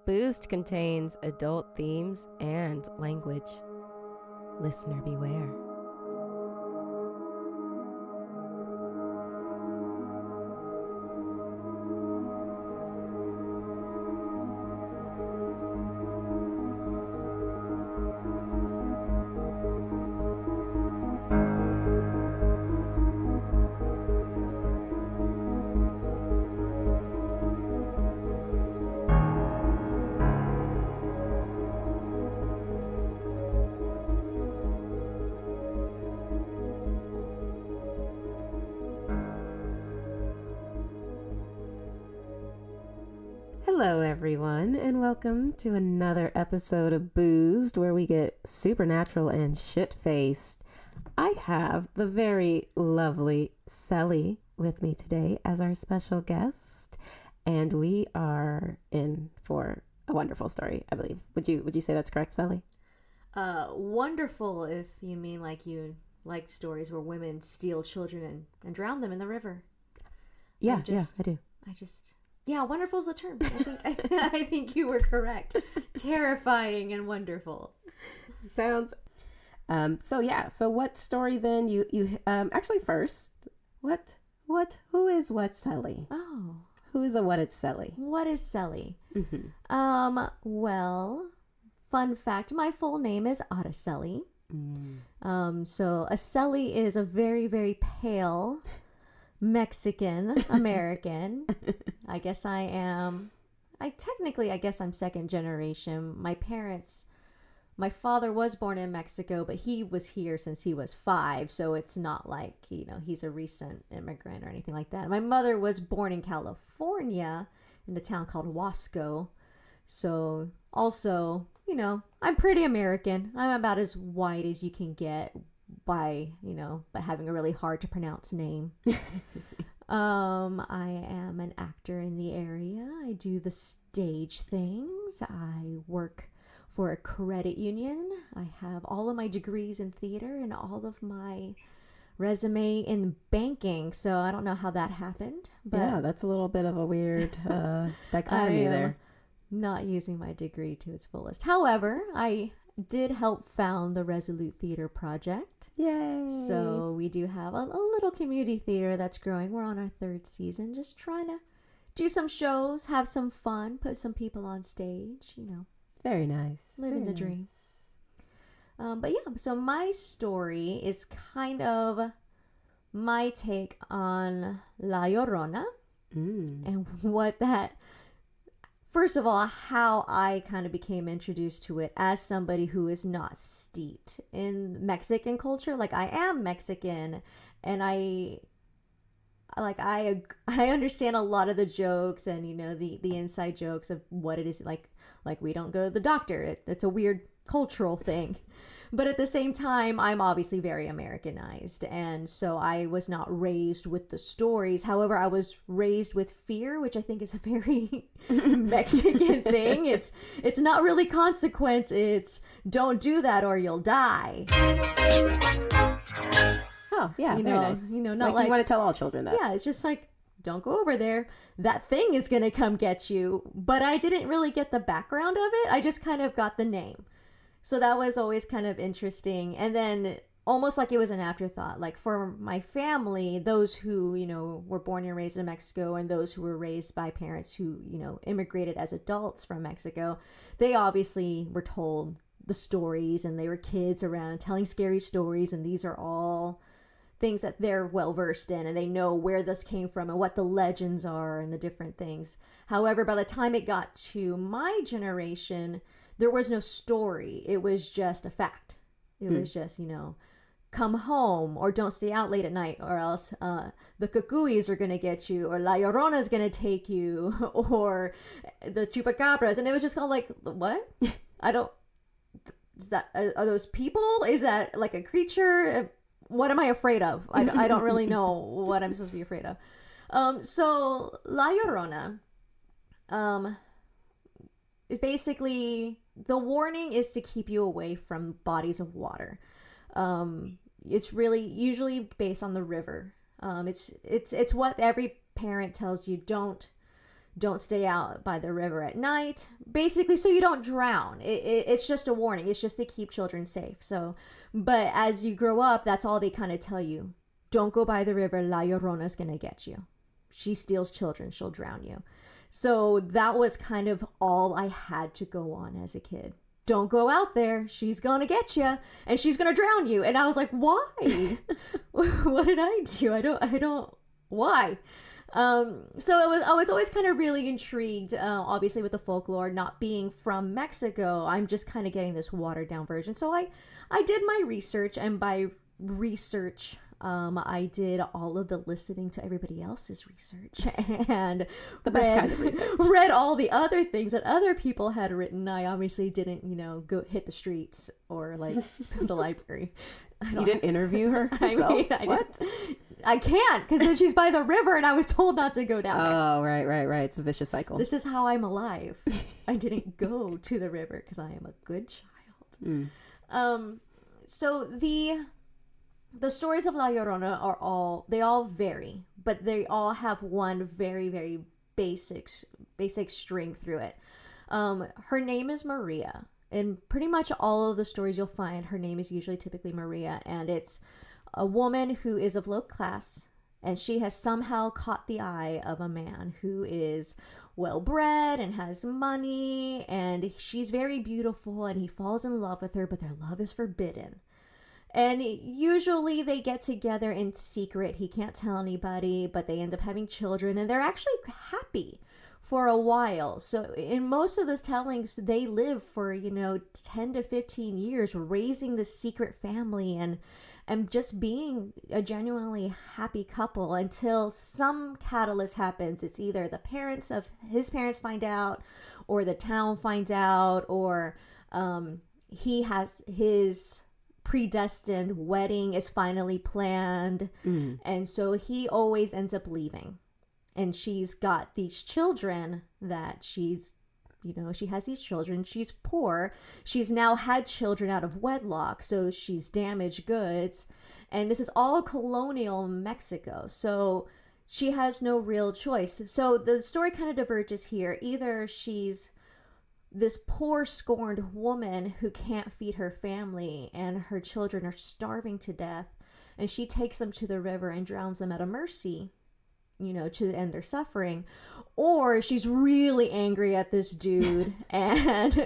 Boosed contains adult themes and language. Listener beware. Hello, everyone, and welcome to another episode of Boosed, where we get supernatural and shit-faced. I have the very lovely Sally with me today as our special guest, and we are in for a wonderful story, I believe. Would you say that's correct, Sally? Wonderful, if you mean like you like stories where women steal children and drown them in the river. Yeah, I do. Yeah, wonderful is the term. I think you were correct. Terrifying and wonderful. Sounds. So what story then? You actually first, who is what Sally? Oh, who is a what is Sally? What is Sally? Mm-hmm. Well, fun fact: my full name is Araceli. So a Sally is a very, very pale Mexican American. I guess I'm second generation. My father was born in Mexico, but he was here since he was 5, so it's not like, he's a recent immigrant or anything like that. My mother was born in California in a town called Wasco. So also, I'm pretty American. I'm about as white as you can get by having a really hard to pronounce name. I am an actor in the area. I do the stage things. I work for a credit union. I have all of my degrees in theater and all of my resume in banking. So I don't know how that happened. But yeah, that's a little bit of a weird dichotomy there. Not using my degree to its fullest. However, I did help found the Resolute Theater Project. Yay! So we do have a little community theater that's growing. We're on our 3rd season, just trying to do some shows, have some fun, put some people on stage, Very nice. Living the dream. But yeah, so my story is kind of my take on La Llorona and what that... First of all, how I kind of became introduced to it as somebody who is not steeped in Mexican culture. Like, I am Mexican, and I understand a lot of the jokes and, the inside jokes of what it is like we don't go to the doctor. It's a weird cultural thing. But at the same time, I'm obviously very Americanized, and so I was not raised with the stories. However, I was raised with fear, which I think is a very Mexican thing. It's not really consequence. It's don't do that or you'll die. Oh, yeah, very nice. Not like you want to tell all children that. Yeah, it's just like, don't go over there. That thing is going to come get you. But I didn't really get the background of it. I just kind of got the name. So that was always kind of interesting. And then almost like it was an afterthought. Like for my family, those who, were born and raised in Mexico and those who were raised by parents who, immigrated as adults from Mexico, they obviously were told the stories and they were kids around telling scary stories. And these are all things that they're well versed in and they know where this came from and what the legends are and the different things. However, by the time it got to my generation, there was no story. It was just a fact. It was just, come home or don't stay out late at night or else the cucuys are going to get you or La Llorona is going to take you or the chupacabras. And it was just kind of like, what? Are those people? Is that like a creature? What am I afraid of? I don't really know what I'm supposed to be afraid of. So La Llorona, basically the warning is to keep you away from bodies of water. It's really usually based on the river. It's what every parent tells you, don't don't stay out by the river at night, basically so you don't drown. It's just a warning. It's just to keep children safe. So, but as you grow up, that's all they kind of tell you. Don't go by the river. La Llorona's going to get you. She steals children. She'll drown you. So that was kind of all I had to go on as a kid. Don't go out there. She's going to get you and she's going to drown you. And I was like, why? What did I do? I don't, why? So I was always kind of really intrigued, obviously with the folklore, not being from Mexico. I'm just kind of getting this watered down version. So I did my research, and by research, I did all of the listening to everybody else's research and the best kind of research. Read all the other things that other people had written. I obviously didn't, go hit the streets or like the library. You didn't interview her yourself? What? I can't, because then she's by the river and I was told not to go down there. Oh, right. It's a vicious cycle. This is how I'm alive. I didn't go to the river because I am a good child. So the stories of La Llorona they all vary, but they all have one very, very basic string through it. Her name is Maria. In pretty much all of the stories you'll find, her name is usually typically Maria, and it's a woman who is of low class, and she has somehow caught the eye of a man who is well-bred and has money, and she's very beautiful, and he falls in love with her, but their love is forbidden. And usually they get together in secret. He can't tell anybody, but they end up having children, and they're actually happy for a while. So in most of those tellings, they live for, 10 to 15 years raising this secret family and just being a genuinely happy couple until some catalyst happens. It's either his parents find out, or the town finds out, or he has his predestined wedding is finally planned. And so he always ends up leaving. And she's got these children that she has these children. She's poor. She's now had children out of wedlock, so she's damaged goods. And this is all colonial Mexico, so she has no real choice. So the story kind of diverges here. Either she's this poor, scorned woman who can't feed her family, and her children are starving to death, and she takes them to the river and drowns them out of mercy, to end their suffering. Or she's really angry at this dude and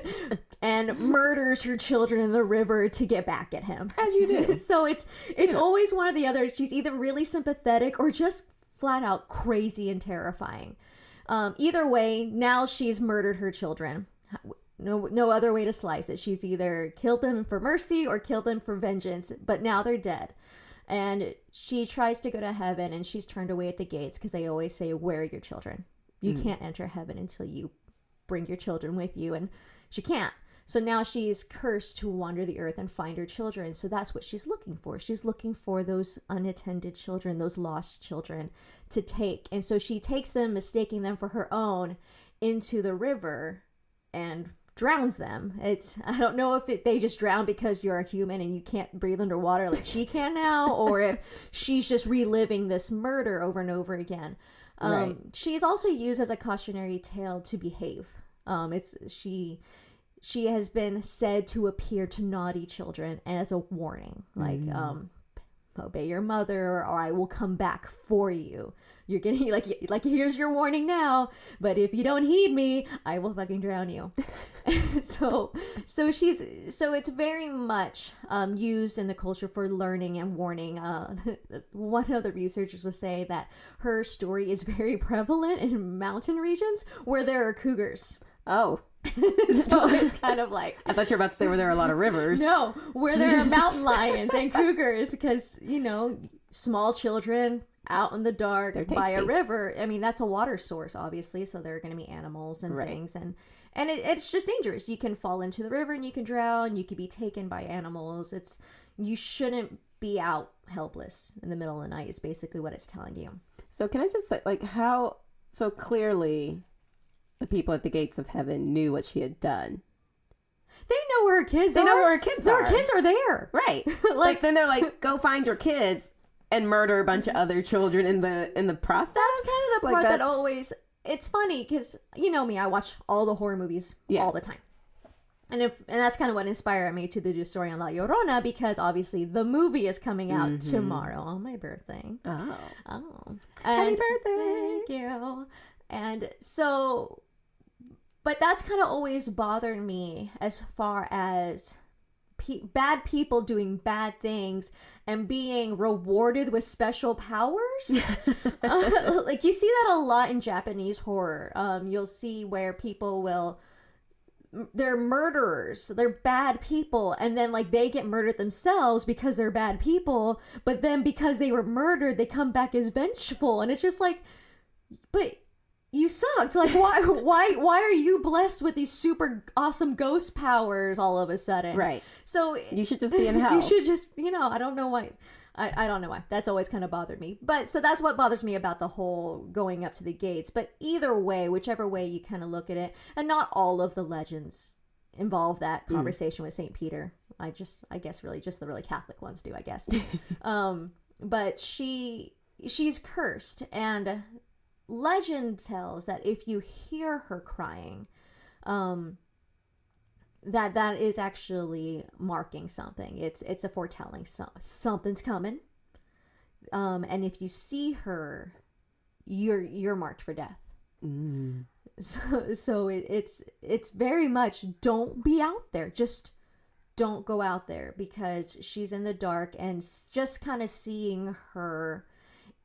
murders her children in the river to get back at him. As you do. So it's always one or the other. She's either really sympathetic or just flat out crazy and terrifying. Either way, now she's murdered her children. No other way to slice it. She's either killed them for mercy or killed them for vengeance, but now they're dead. And she tries to go to heaven, and she's turned away at the gates because they always say, where are your children? You can't enter heaven until you bring your children with you. And she can't. So now she's cursed to wander the earth and find her children. So that's what she's looking for. She's looking for those unattended children, those lost children to take. And so she takes them, mistaking them for her own, into the river and drowns them. I don't know if they just drown because you're a human and you can't breathe underwater like she can now, or if she's just reliving this murder over and over again. Right. She's also used as a cautionary tale to behave. She has been said to appear to naughty children and as a warning, like obey your mother or I will come back for you. You're getting like here's your warning now, but if you don't heed me, I will fucking drown you. so it's very much used in the culture for learning and warning. One of the researchers was saying that her story is very prevalent in mountain regions where there are cougars. Oh. So it's kind of like, I thought you were about to say where there are a lot of rivers. No, where there are mountain lions and cougars, because small children out in the dark by a river. I mean, that's a water source, obviously, so there are going to be animals and things, and it's just dangerous. You can fall into the river and you can drown. You could be taken by animals. You shouldn't be out helpless in the middle of the night is basically what it's telling you. So can I just say, how so clearly the people at the gates of heaven knew what she had done? They know where her kids are. They know where her kids are. Her kids are there. Right. Then they're like, go find your kids and murder a bunch of other children in the process. That's kind of the part that always it's funny because you know me, I watch all the horror movies all the time. And that's kind of what inspired me to do the story on La Llorona, because obviously the movie is coming out tomorrow on my birthday. Oh. Happy birthday! Thank you. And so, but that's kind of always bothered me as far as bad people doing bad things and being rewarded with special powers. Like you see that a lot in Japanese horror. You'll see where people they're murderers, they're bad people, and then like they get murdered themselves because they're bad people, but then because they were murdered they come back as vengeful, and it's just like, but you sucked. Like why are you blessed with these super awesome ghost powers all of a sudden? Right. So you should just be in hell. You should just, I don't know why. I don't know why. That's always kind of bothered me. But so that's what bothers me about the whole going up to the gates. But either way, whichever way you kind of look at it, and not all of the legends involve that conversation with St. Peter. I guess really just the really Catholic ones do, I guess. But she's cursed, and legend tells that if you hear her crying, that is actually marking something. It's a foretelling. Something's coming. And if you see her, you're marked for death. So it's very much, don't be out there. Just don't go out there, because she's in the dark, and just kind of seeing her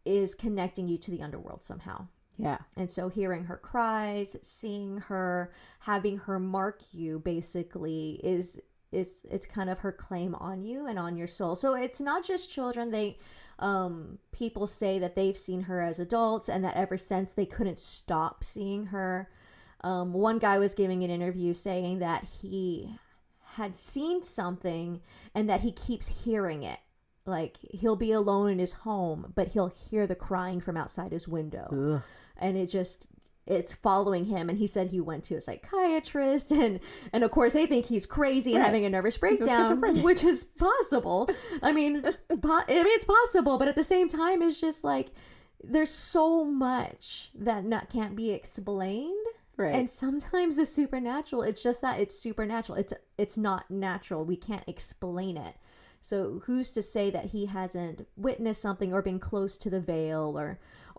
is connecting you to the underworld somehow. Yeah. And so hearing her cries, seeing her, having her mark you basically is it's kind of her claim on you and on your soul. So it's not just children. People say that they've seen her as adults, and that ever since they couldn't stop seeing her. One guy was giving an interview saying that he had seen something and that he keeps hearing it. Like he'll be alone in his home, but he'll hear the crying from outside his window. Ugh. And it's following him. And he said he went to a psychiatrist, and of course they think he's crazy and having a nervous breakdown, which is possible. I mean, it's possible, but at the same time, it's just like there's so much that can't be explained. Right. And sometimes the supernatural, it's just that it's supernatural. It's not natural. We can't explain it. So who's to say that he hasn't witnessed something or been close to the veil or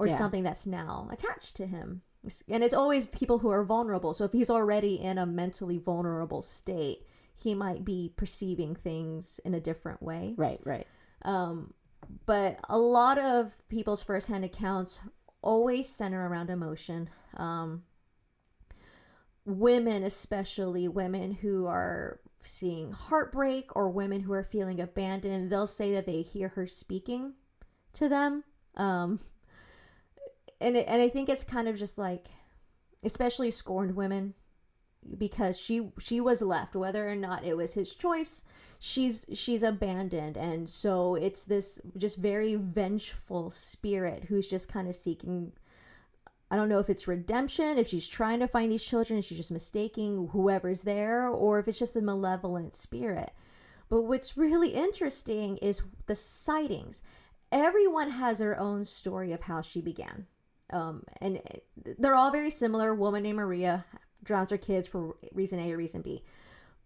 something that's now attached to him? And it's always people who are vulnerable. So if he's already in a mentally vulnerable state, he might be perceiving things in a different way. Right. But a lot of people's firsthand accounts always center around emotion. Women, especially women who are seeing heartbreak, or women who are feeling abandoned, they'll say that they hear her speaking to them. And I think it's kind of just like, especially scorned women, because she was left, whether or not it was his choice, she's abandoned. And so it's this just very vengeful spirit who's just kind of seeking, I don't know if it's redemption, if she's trying to find these children and she's just mistaking whoever's there, or if it's just a malevolent spirit. But what's really interesting is the sightings. Everyone has their own story of how she began. And they're all very similar. A woman named Maria drowns her kids for reason A or reason B.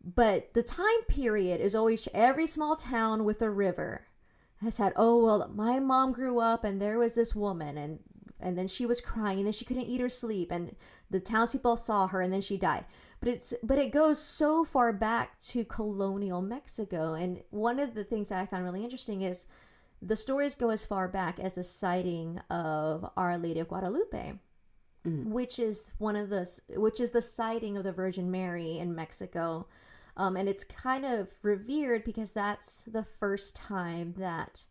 But the time period is always, every small town with a river has had, oh, well, my mom grew up and there was this woman, and then she was crying, and then she couldn't eat or sleep, and the townspeople saw her, and then she died. But it goes so far back to colonial Mexico. And one of the things that I found really interesting is the stories go as far back as the sighting of Our Lady of Guadalupe, which is the sighting of the Virgin Mary in Mexico. And it's kind of revered because that's the first time that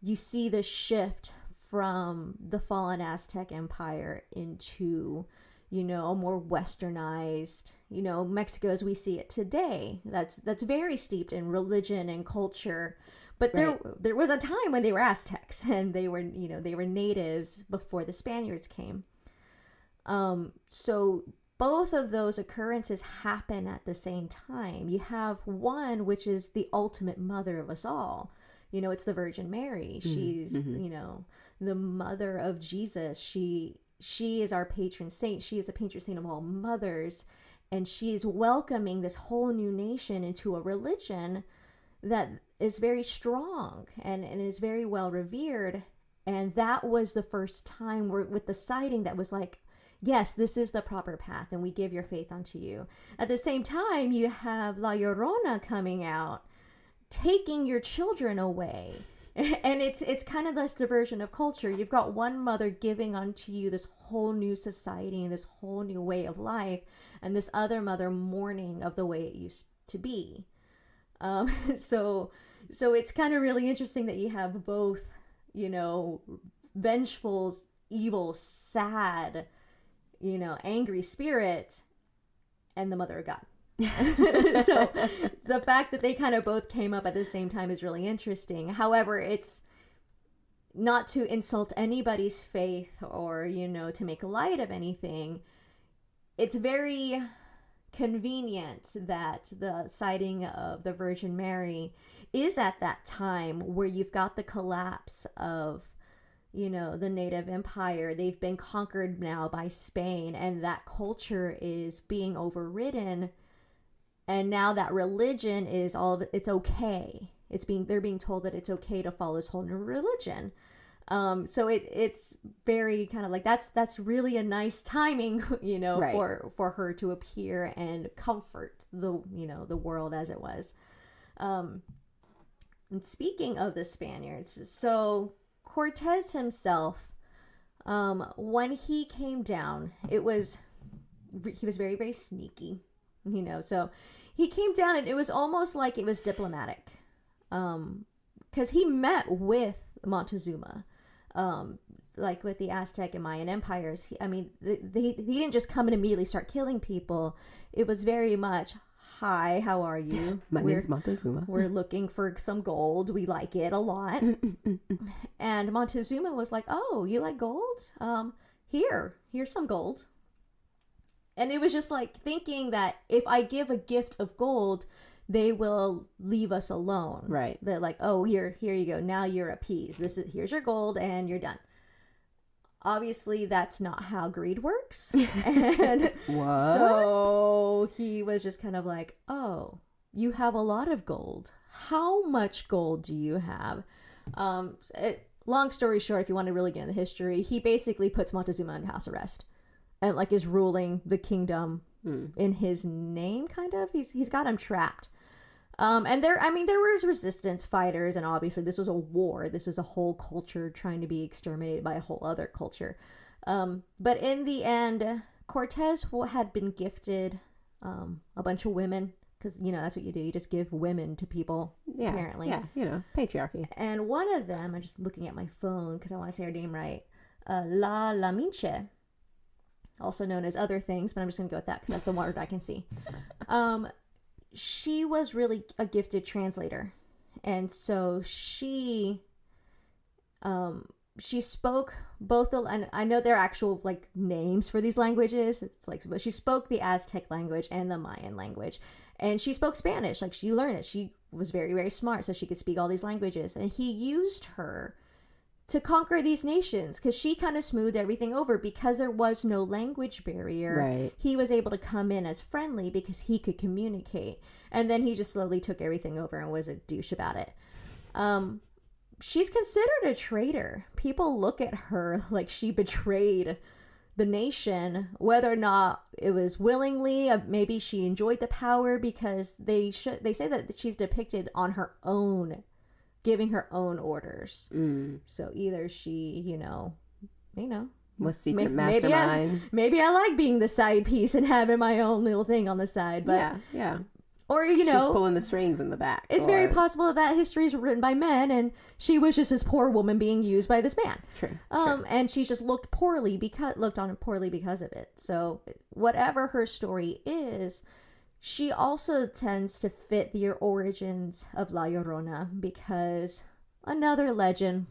you see the shift from the fallen Aztec Empire into, a more westernized, Mexico as we see it today. That's very steeped in religion and culture. But there was a time when they were Aztecs, and they were natives before the Spaniards came. So both of those occurrences happen at the same time. You have one, which is the ultimate mother of us all. It's the Virgin Mary. She's, the mother of Jesus. She she is our patron saint. She is a patron saint of all mothers. And she's welcoming this whole new nation into a religion that is very strong and is very well revered. And that was the first time with the sighting that was like, yes, this is the proper path, and we give your faith unto you. At the same time, you have La Llorona coming out, taking your children away. And it's kind of this diversion of culture. You've got one mother giving unto you this whole new society and this whole new way of life, and this other mother mourning of the way it used to be. So it's kind of really interesting that you have both, vengeful, evil, sad, angry spirit, and the mother of God. So the fact that they kind of both came up at the same time is really interesting. However, it's not to insult anybody's faith or, to make light of anything. It's very convenient that the sighting of the Virgin Mary is at that time where you've got the collapse of the native empire. They've been conquered now by Spain, and that culture is being overridden. And now that religion is it's okay. They're being told that it's okay to follow this whole new religion. So it's very kind of like, that's really a nice timing, right, for her to appear and comfort the world as it was. And speaking of the Spaniards, so Cortez himself, when he came down, he was very, very sneaky, so he came down and it was almost like it was diplomatic, because he met with Montezuma, like with the Aztec and Mayan empires. He didn't just come and immediately start killing people. It was very much, hi, how are you? My name's Montezuma. We're looking for some gold. We like it a lot. And Montezuma was like, oh, you like gold? Here's some gold. And it was just like thinking that if I give a gift of gold, they will leave us alone. Right. They're like, oh, here you go. Now you're appeased. Here's your gold and you're done. Obviously, that's not how greed works. And what? So he was just kind of like, oh, you have a lot of gold. How much gold do you have? Long story short, if you want to really get into history, he basically puts Montezuma under house arrest and like is ruling the kingdom in his name, kind of. He's got him trapped. And there was resistance fighters, and obviously this was a war. This was a whole culture trying to be exterminated by a whole other culture. But in the end, Cortez had been gifted a bunch of women, because, that's what you do. You just give women to people, apparently. Yeah, patriarchy. And one of them, I'm just looking at my phone because I want to say her name right, La Minche, also known as other things, but I'm just going to go with that because that's the word I can see. She was really a gifted translator, and so she spoke both and I know their actual like names for these languages. It's like, but she spoke the Aztec language and the Mayan language, and she spoke Spanish. Like, she learned it. She was very, very smart, so she could speak all these languages, and he used her to conquer these nations because she kind of smoothed everything over because there was no language barrier. Right. He was able to come in as friendly because he could communicate, and then he just slowly took everything over and was a douche about it. She's considered a traitor. People look at her like she betrayed the nation, whether or not it was willingly. Maybe she enjoyed the power, because they say that she's depicted on her own, giving her own orders. So either she, was secret mastermind. Maybe I like being the side piece and having my own little thing on the side. But yeah. Or, she's pulling the strings in the back. It's very possible that history is written by men, and she was just this poor woman being used by this man. True. And she just looked on poorly because of it. So whatever her story is, she also tends to fit the origins of La Llorona, because another legend,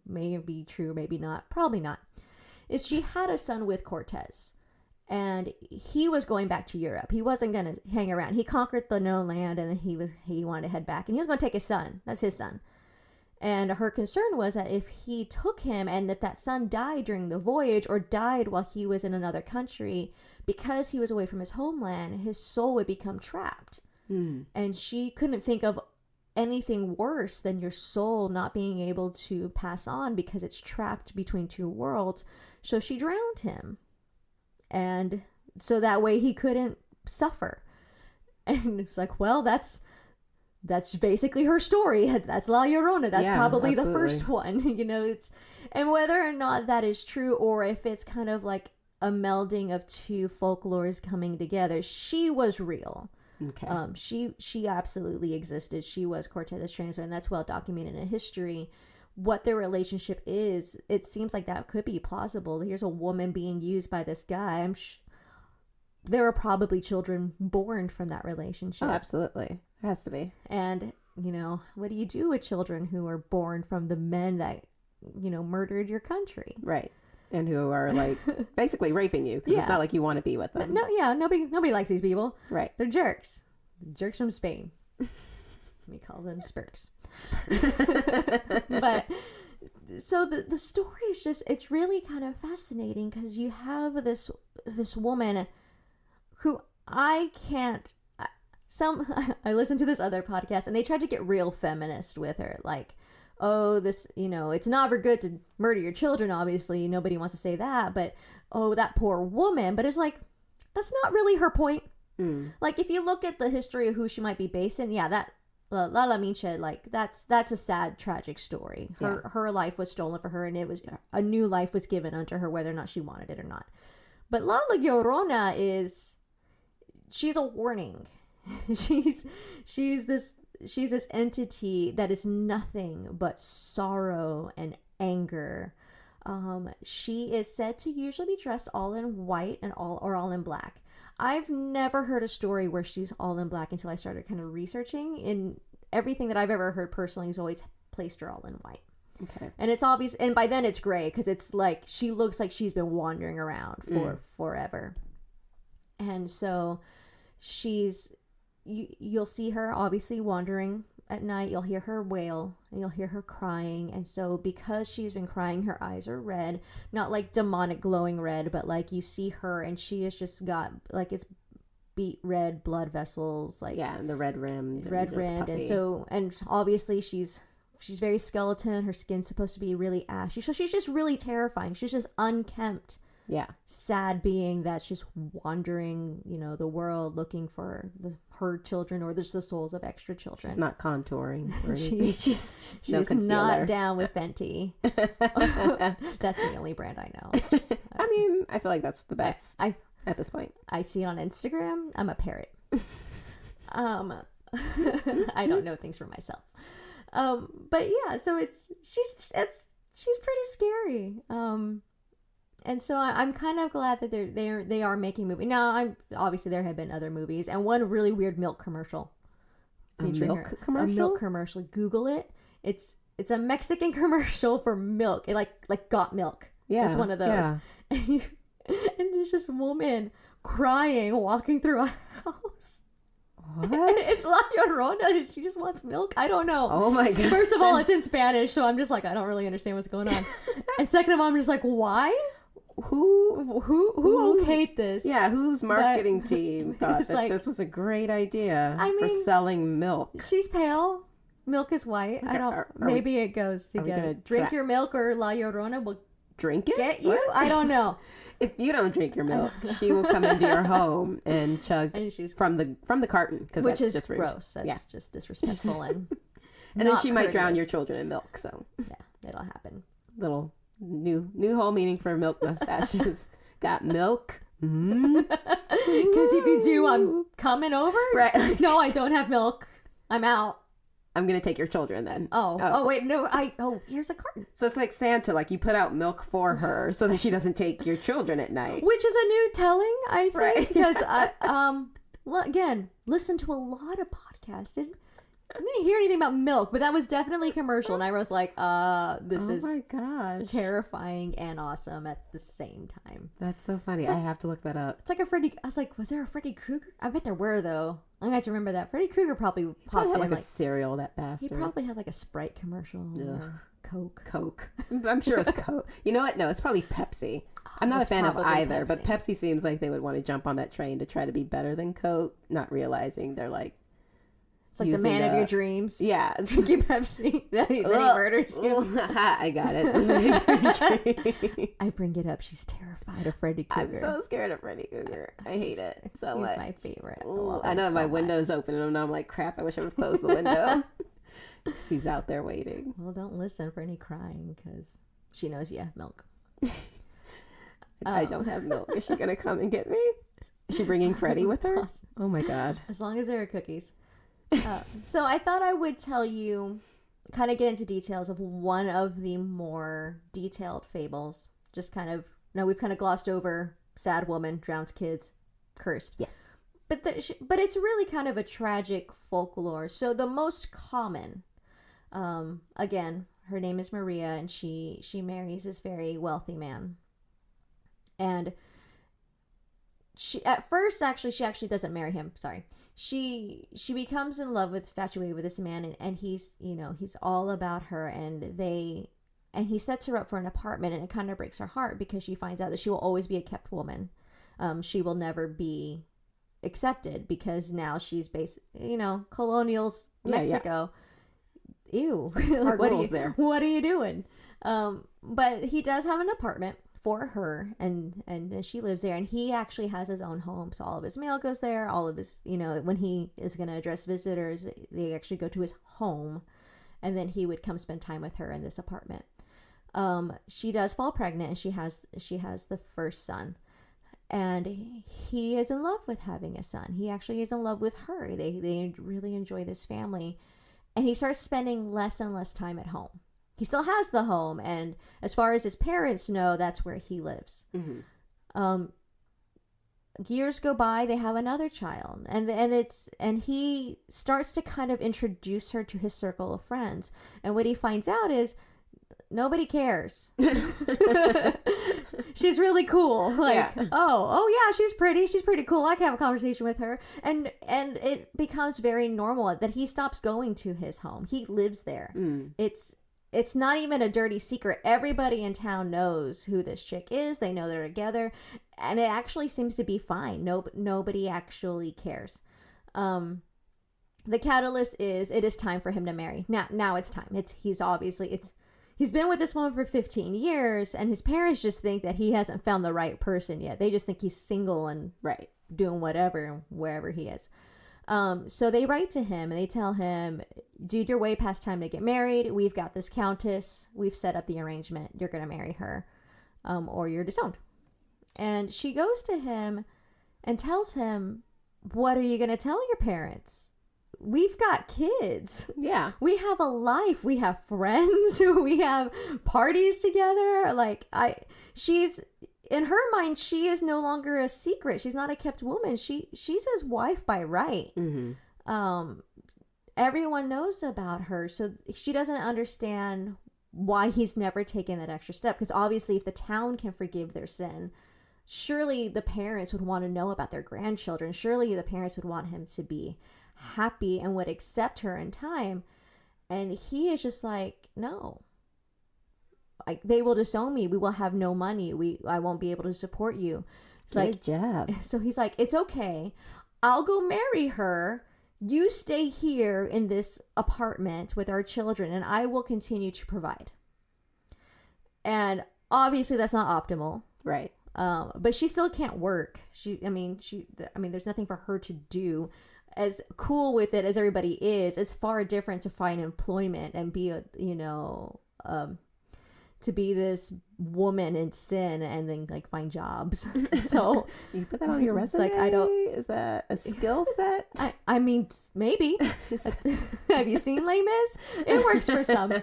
may be true, maybe not, probably not, is she had a son with Cortez, and he was going back to Europe. He wasn't going to hang around. He conquered the known land, and he wanted to head back, and he was going to take his son. That's his son. And her concern was that if he took him and if that son died during the voyage or died while he was in another country, because he was away from his homeland, his soul would become trapped. And she couldn't think of anything worse than your soul not being able to pass on because it's trapped between two worlds. So she drowned him. And so that way he couldn't suffer. And it's like, well, that's basically her story. That's La Llorona. That's probably the first one. It's, and whether or not that is true or if it's kind of like a melding of two folklores coming together, she was real. Okay. She absolutely existed. She was Cortez's transfer, and that's well documented in history. What their relationship is, it seems like that could be plausible. Here's a woman being used by this guy. There are probably children born from that relationship. Oh, absolutely. It has to be. And, what do you do with children who are born from the men that, murdered your country? Right. And who are like basically raping you because it's not like you want to be with them. No, yeah, nobody likes these people. Right. They're jerks. Jerks from Spain. We call them spurks. But so the story is just, it's really kind of fascinating because you have this woman who I listened to this other podcast and they tried to get real feminist with her. Like, oh, this, it's never good to murder your children, obviously. Nobody wants to say that. But, oh, that poor woman. But it's like, that's not really her point. Like, if you look at the history of who she might be based in, that La Mincha, like, that's a sad, tragic story. Her life was stolen for her, and it was a new life was given unto her, whether or not she wanted it or not. But La Llorona she's a warning. She's this entity that is nothing but sorrow and anger. She is said to usually be dressed all in white and all in black. I've never heard a story where she's all in black until I started kind of researching. In everything that I've ever heard personally has always placed her all in white. Okay. And it's obvious, and by then it's gray because it's like she looks like she's been wandering around for forever. And so you'll see her obviously wandering at night. You'll hear her wail and you'll hear her crying. And so because she's been crying, her eyes are red, not like demonic glowing red, but like you see her and she has just got like it's beet red blood vessels, like and the red rimmed, and obviously she's very skeleton. Her skin's supposed to be really ashy, so she's just really terrifying. She's just unkempt, sad being that's just wandering, the world looking for her children or just the souls of extra children. She's not contouring. She's not down with Fenty. That's the only brand I know. I mean, I feel like that's the best at this point. I see on Instagram. I'm a parrot. I don't know things for myself. But yeah, so she's pretty scary. And so I'm kind of glad that they are making movies. Now, obviously there have been other movies, and one really weird milk commercial. A milk commercial. Google it. It's a Mexican commercial for milk. It like Got Milk. Yeah, it's one of those. Yeah. And there's this woman crying, walking through a house. What? It's La Llorona and she just wants milk. I don't know. Oh my god. First of all, it's in Spanish, so I'm just like, I don't really understand what's going on. And second of all, I'm just like, why? Who okayed this? Yeah, whose marketing team thought that this was a great idea for selling milk? She's pale. Milk is white. Okay, maybe it goes together. Drink your milk or La Llorona will drink it? Get you? What? I don't know. If you don't drink your milk, she will come into your home and chug from the carton, which is just gross. That's just disrespectful and then she might drown your children in milk. So yeah, it'll happen. Little new whole meaning for milk mustaches. Got milk? Because if you do, I'm coming over. Right? No, I don't have milk. I'm out. I'm gonna take your children then. Oh wait, no, here's a carton. So it's like Santa, like you put out milk for her so that she doesn't take your children at night. Which is a new telling, I think, because again, listen to a lot of podcasts. I didn't hear anything about milk, but that was definitely commercial, and I was like, this is my gosh, terrifying and awesome at the same time. That's so funny. I have to look that up. It's like I was like, was there a Freddy Krueger? I bet there were though. I'm going to remember that. Freddy Krueger probably popped Probably had in like a cereal, that bastard. He probably had like a Sprite commercial or Coke. Coke. I'm sure it's Coke. You know what? No, it's probably Pepsi. I'm not a fan of either, but Pepsi seems like they would want to jump on that train to try to be better than Coke, not realizing they're like... It's like the man of your dreams. Yeah. Drinking Pepsi. Then he murders you. I got it. I bring it up. She's terrified of Freddy Krueger. I'm so scared of Freddy Krueger. I hate it so much. He's my favorite. I know my window's open and I'm like, crap, I wish I would have closed the window. He's out there waiting. Well, don't listen for any crying because she knows you have milk. I don't have milk. Is she going to come and get me? Is she bringing Freddy with her? Oh my God. As long as there are cookies. So I thought I would tell you, kind of get into details of one of the more detailed fables. Just kind of, we've kind of glossed over sad woman, drowns kids, cursed. Yes. But it's really kind of a tragic folklore. So the most common, again, her name is Maria, and she marries this very wealthy man. And she actually doesn't marry him. Sorry. She becomes infatuated with this man, and he's all about her, and he sets her up for an apartment, and it kind of breaks her heart because she finds out that she will always be a kept woman. She will never be accepted because now she's colonials, Mexico. Yeah. Ew. What are you doing? But he does have an apartment for her, and she lives there, and he actually has his own home, so all of his mail goes there, all of his, when he is going to address visitors, they actually go to his home, and then he would come spend time with her in this apartment. She does fall pregnant, and she has the first son, and he is in love with having a son. He actually is in love with her. They really enjoy this family, and he starts spending less and less time at home. He still has the home, and as far as his parents know, that's where he lives. Mm-hmm. Years go by, they have another child, and he starts to kind of introduce her to his circle of friends. And what he finds out is nobody cares. She's really cool. Like, yeah. oh yeah, she's pretty cool. I can have a conversation with her. And it becomes very normal that he stops going to his home. He lives there. Mm. It's not even a dirty secret. Everybody in town knows who this chick is. They know they're together. And it actually seems to be fine. Nobody actually cares. The catalyst is it is time for him to marry. Now it's time. He's been with this woman for 15 years, and his parents just think that he hasn't found the right person yet. They just think he's single and doing whatever wherever he is. So they write to him and they tell him, dude, you're way past time to get married. We've got this countess. We've set up the arrangement. You're going to marry her, or you're disowned. And she goes to him and tells him, what are you going to tell your parents? We've got kids. Yeah. We have a life. We have friends. We have parties together. She's... In her mind, she is no longer a secret. She's not a kept woman. She's his wife by right. Mm-hmm. Everyone knows about her, so she doesn't understand why he's never taken that extra step. Because obviously, if the town can forgive their sin, surely the parents would want to know about their grandchildren. Surely the parents would want him to be happy and would accept her in time. And he is just like, no. Like, they will disown me. We will have no money. I won't be able to support you. It's Good job. So he's like, it's okay. I'll go marry her. You stay here in this apartment with our children, and I will continue to provide. And obviously, that's not optimal, right? But she still can't work. There's nothing for her to do. As cool with it as everybody is, it's far different to find employment and be to be this woman in sin and then find jobs. So you put that on your resume? Is that a skill set? I mean, maybe. Have you seen Les Mis? It works for some.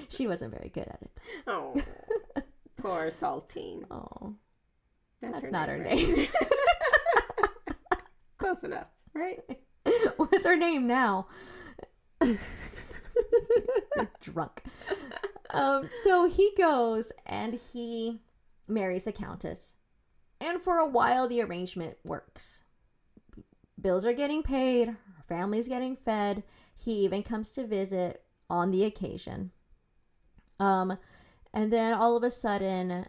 She wasn't very good at it. Oh, poor Saltine. Oh, that's not her name. Close enough, right? What's her name now? You're drunk. So he goes and he marries a countess, and for a while the arrangement works, bills are getting paid, her family's getting fed. He even comes to visit on the occasion. And then all of a sudden,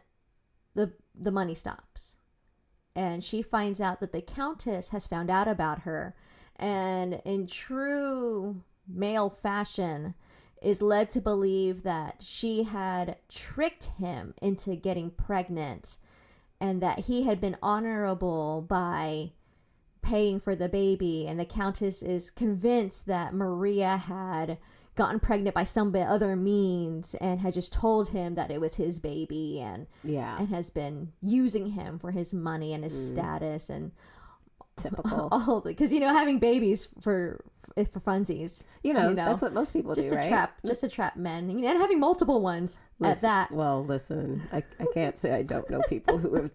the money stops. And she finds out that the Countess has found out about her. And in true male fashion, is led to believe that she had tricked him into getting pregnant and that he had been honorable by paying for the baby. And the Countess is convinced that Maria had gotten pregnant by some other means and had just told him that it was his baby and has been using him for his money and his status and typical. All because having babies for funsies, that's what most people just do, to right? Just to trap men, and having multiple ones at that. Well, listen, I can't say I don't know people who have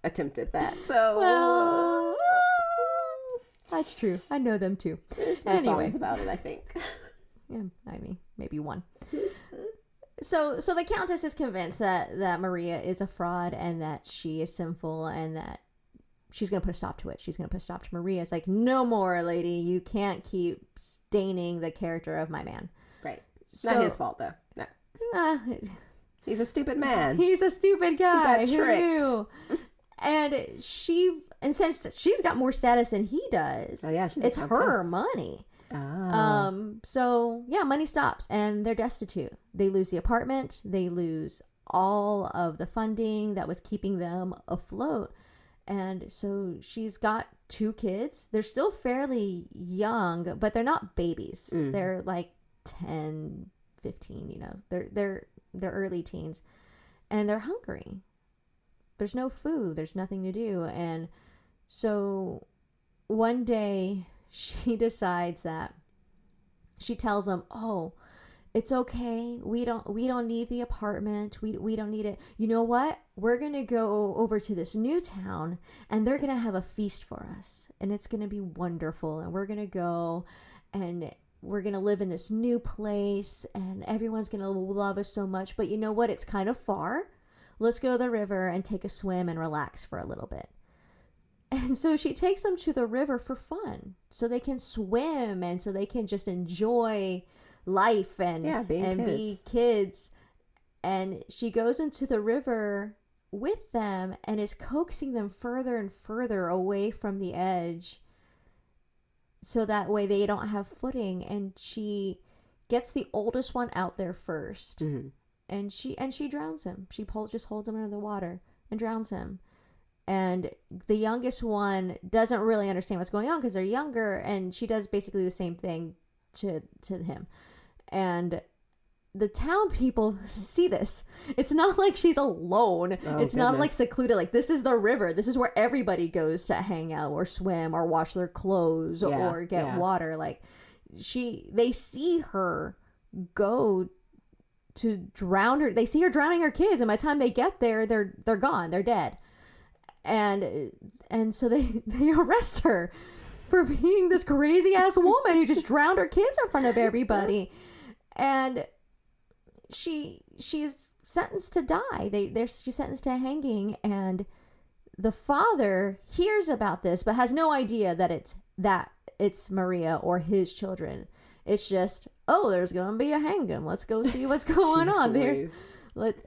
attempted that. So well, that's true. I know them too. There's been songs about it, I think. Yeah, I mean, maybe one. So the Countess is convinced that Maria is a fraud and that she is sinful and that she's going to put a stop to it. She's going to put a stop to Maria. It's like, no more, lady. You can't keep staining the character of my man. Right. Not his fault, though. No. He's a stupid man. He's a stupid guy. He got tricked. And since she's got more status than he does, it's her money. So money stops and they're destitute. They lose the apartment. They lose all of the funding that was keeping them afloat. And so she's got 2 kids. They're still fairly young, but they're not babies. They're like 10, 15, they're early teens, and they're hungry. There's no food. There's nothing to do. And so one day she decides that she tells them, "Oh, it's okay. We don't need the apartment. We don't need it. You know what? We're going to go over to this new town and they're going to have a feast for us. And it's going to be wonderful. And we're going to go and we're going to live in this new place and everyone's going to love us so much. But you know what? It's kind of far. Let's go to the river and take a swim and relax for a little bit." And so she takes them to the river for fun so they can swim and so they can just enjoy life and be kids. And she goes into the river with them and is coaxing them further and further away from the edge so that way they don't have footing. And she gets the oldest one out there first. And she drowns him. She just holds him under the water and drowns him. And the youngest one doesn't really understand what's going on because they're younger, and she does basically the same thing to him. And the town people see this. It's not like she's alone. It's not like secluded. Like, this is the river. This is where everybody goes to hang out or swim or wash their clothes or get water. Like, they see her go to drown her. They see her drowning her kids, and by the time they get there, they're gone. They're dead. And so they arrest her for being this crazy ass woman who just drowned her kids in front of everybody. And she's sentenced to die. She's sentenced to hanging, and the father hears about this but has no idea that it's Maria or his children. It's just, there's gonna be a hanging. Let's go see what's going on.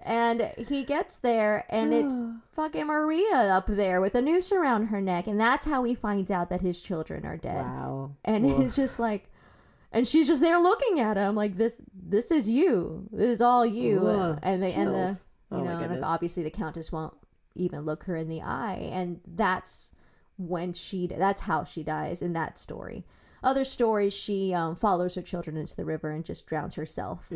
And he gets there, and it's fucking Maria up there with a noose around her neck, and that's how he finds out that his children are dead. Wow. And it's just like, and she's just there looking at him like, this is you. This is all you. And obviously the Countess won't even look her in the eye, and that's how she dies in that story. Other stories, she follows her children into the river and just drowns herself.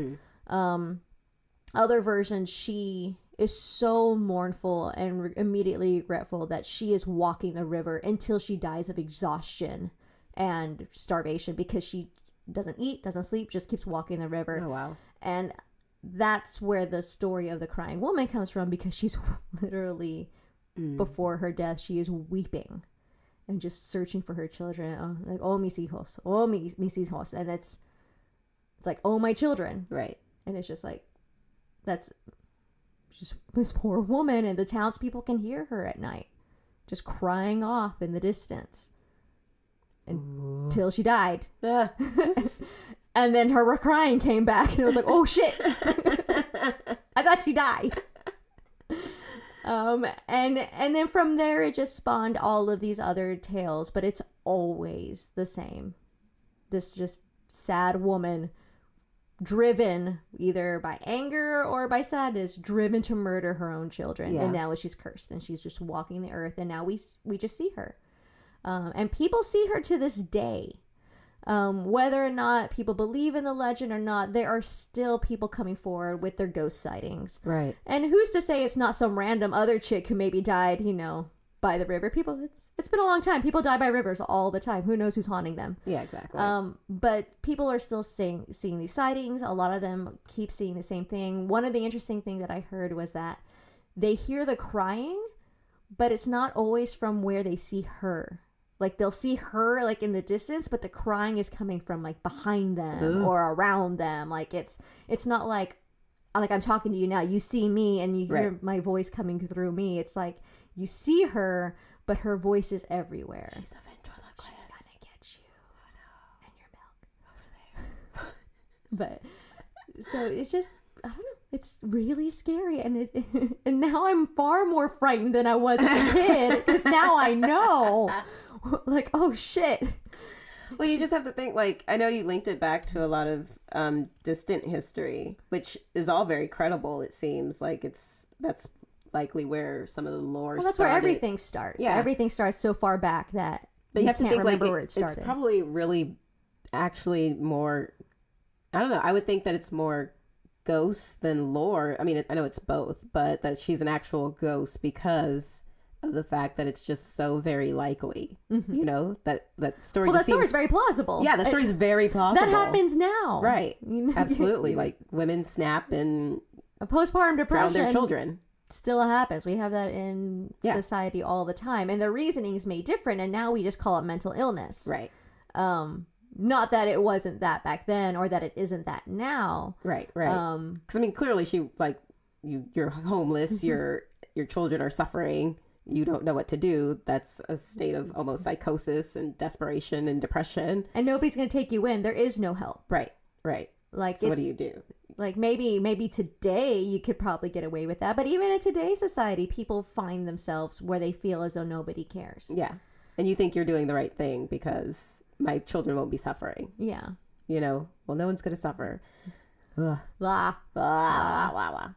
Other versions, she is so mournful and immediately regretful that she is walking the river until she dies of exhaustion and starvation because she doesn't eat, doesn't sleep, just keeps walking the river. Oh, wow. And that's where the story of the crying woman comes from, because she's literally, before her death, she is weeping and just searching for her children. Like, oh, mis hijos, oh, mis hijos. And it's like, oh, my children. Right. And it's just like, that's just this poor woman, and the townspeople can hear her at night just crying off in the distance. until she died. Ah. And then her crying came back, and it was like, oh shit. I thought she died. And then from there it just spawned all of these other tales, but it's always the same. This just sad woman, driven either by anger or by sadness, driven to murder her own children. Yeah. And now she's cursed, and she's just walking the earth, and now we just see her. And people see her to this day. Whether or not people believe in the legend or not, there are still people coming forward with their ghost sightings. Right. And who's to say it's not some random other chick who maybe died, by the river? People, it's been a long time. People die by rivers all the time. Who knows who's haunting them? Yeah, exactly. But people are still seeing these sightings. A lot of them keep seeing the same thing. One of the interesting things that I heard was that they hear the crying, but it's not always from where they see her. Like, they'll see her, like, in the distance, but the crying is coming from, like, behind them or around them. Like, it's not like I'm talking to you now. You see me, and you hear my voice coming through me. It's like, you see her, but her voice is everywhere. She's a ventriloquist. She's gonna get you. And your milk. Over there. But, so, it's just, I don't know. It's really scary, and and now I'm far more frightened than I was as a kid, because now I know. Like, oh shit. Well, you just have to think, like, I know you linked it back to a lot of distant history, which is all very credible. It seems like that's likely where some of the lore that's started. where everything starts. Yeah, everything starts so far back that but you have to can't think, remember like, where it started. It's probably really actually more, I don't know, I would think that it's more ghosts than lore. I mean, I know it's both, but that she's an actual ghost because of the fact that it's just so very likely, that story. Well, that story's very plausible. Yeah, that story's very plausible. That happens now. Right. Absolutely. Like, women snap and a postpartum depression. drown their children. Still happens. We have that in society all the time. And the reasoning's made different, and now we just call it mental illness. Right. Not that it wasn't that back then, or that it isn't that now. Right. Because, I mean, clearly she, like, you're homeless, your children are suffering, you don't know what to do. That's a state of almost psychosis and desperation and depression. And nobody's going to take you in. There is no help. Right. Like, so what do you do? Like, maybe today you could probably get away with that. But even in today's society, people find themselves where they feel as though nobody cares. Yeah. And you think you're doing the right thing because my children won't be suffering. Yeah. Well, no one's going to suffer. Ugh. Blah. Blah, blah, blah.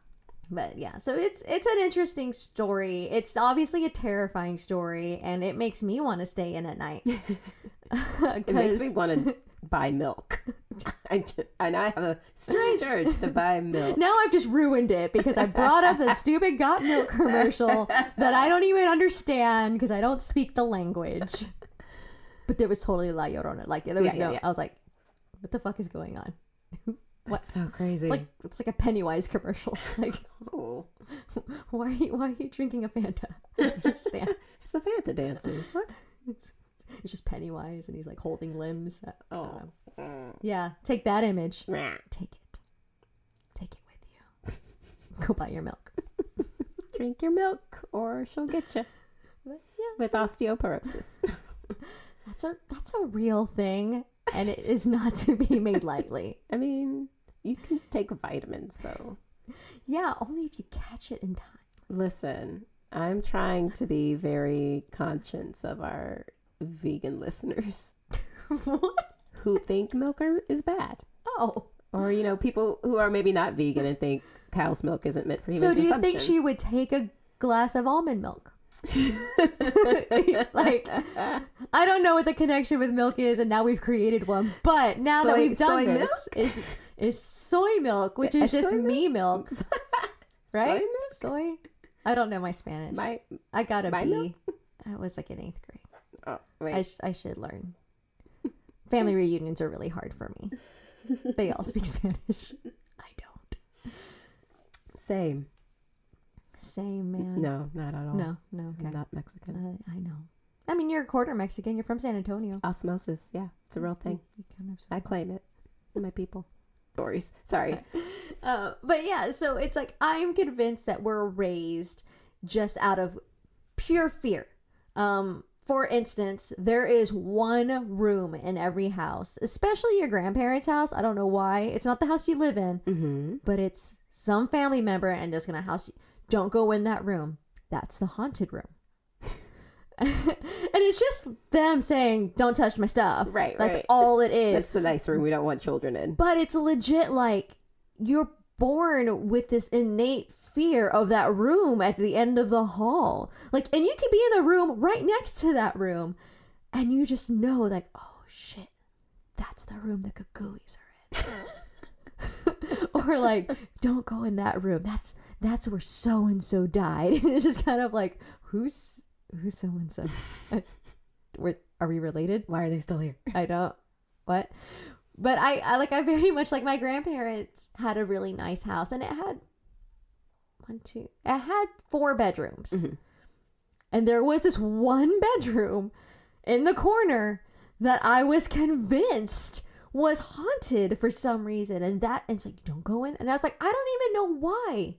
But yeah, so it's an interesting story. It's obviously a terrifying story, and it makes me want to stay in at night. It makes me want to buy milk. And I have a strange urge to buy milk. Now I've just ruined it because I brought up that stupid Got Milk commercial that I don't even understand because I don't speak the language. But there was totally La Llorona. Like, there was I was like, what the fuck is going on? What's so crazy? It's like a Pennywise commercial. Like, oh, why are you drinking a Fanta? I don't understand. It's the Fanta dancers. What? It's just Pennywise, and he's like holding limbs. Oh, yeah. Take that image. Nah. Take it with you. Go buy your milk. Drink your milk, or she'll get you with osteoporosis. That's a real thing. And it is not to be made lightly. I mean, you can take vitamins, though. Yeah, only if you catch it in time. Listen, I'm trying to be very conscious of our vegan listeners. What? Who think milk is bad. Oh. Or, people who are maybe not vegan and think cow's milk isn't meant for human consumption. So do you think she would take a glass of almond milk? Like, I don't know what the connection with milk is, and now we've created one. But now that we've done this, is soy milk, which is just me milk, right? Soy. I don't know my Spanish. I got a B. I was like in 8th grade. Oh, wait. I should learn. Family reunions are really hard for me. They all speak Spanish. I don't. Same, man. No, not at all. No. Okay. I'm not Mexican. I know. I mean, you're a quarter Mexican. You're from San Antonio. Osmosis, yeah, it's a real thing. I claim it. My people. Stories. Sorry. But yeah, so it's like, I'm convinced that we're raised just out of pure fear. for instance, there is one room in every house, especially your grandparents' house. I don't know why. It's not the house you live in, but it's some family member and just gonna house you. Don't go in that room. That's the haunted room. And it's just them saying, don't touch my stuff. Right. That's all it is. That's the nice room we don't want children in. But it's legit like you're born with this innate fear of that room at the end of the hall. Like, and you could be in the room right next to that room and you just know like, oh shit, that's the room the Gagulies are in. Or like, don't go in that room. That's where so-and-so died. And it's just kind of like, who's so-and-so? Are we related? Why are they still here? I don't. What? But I very much like my grandparents had a really nice house and it had 4 bedrooms. And there was this one bedroom in the corner that I was convinced was haunted for some reason. And it's like, don't go in. And I was like, I don't even know why.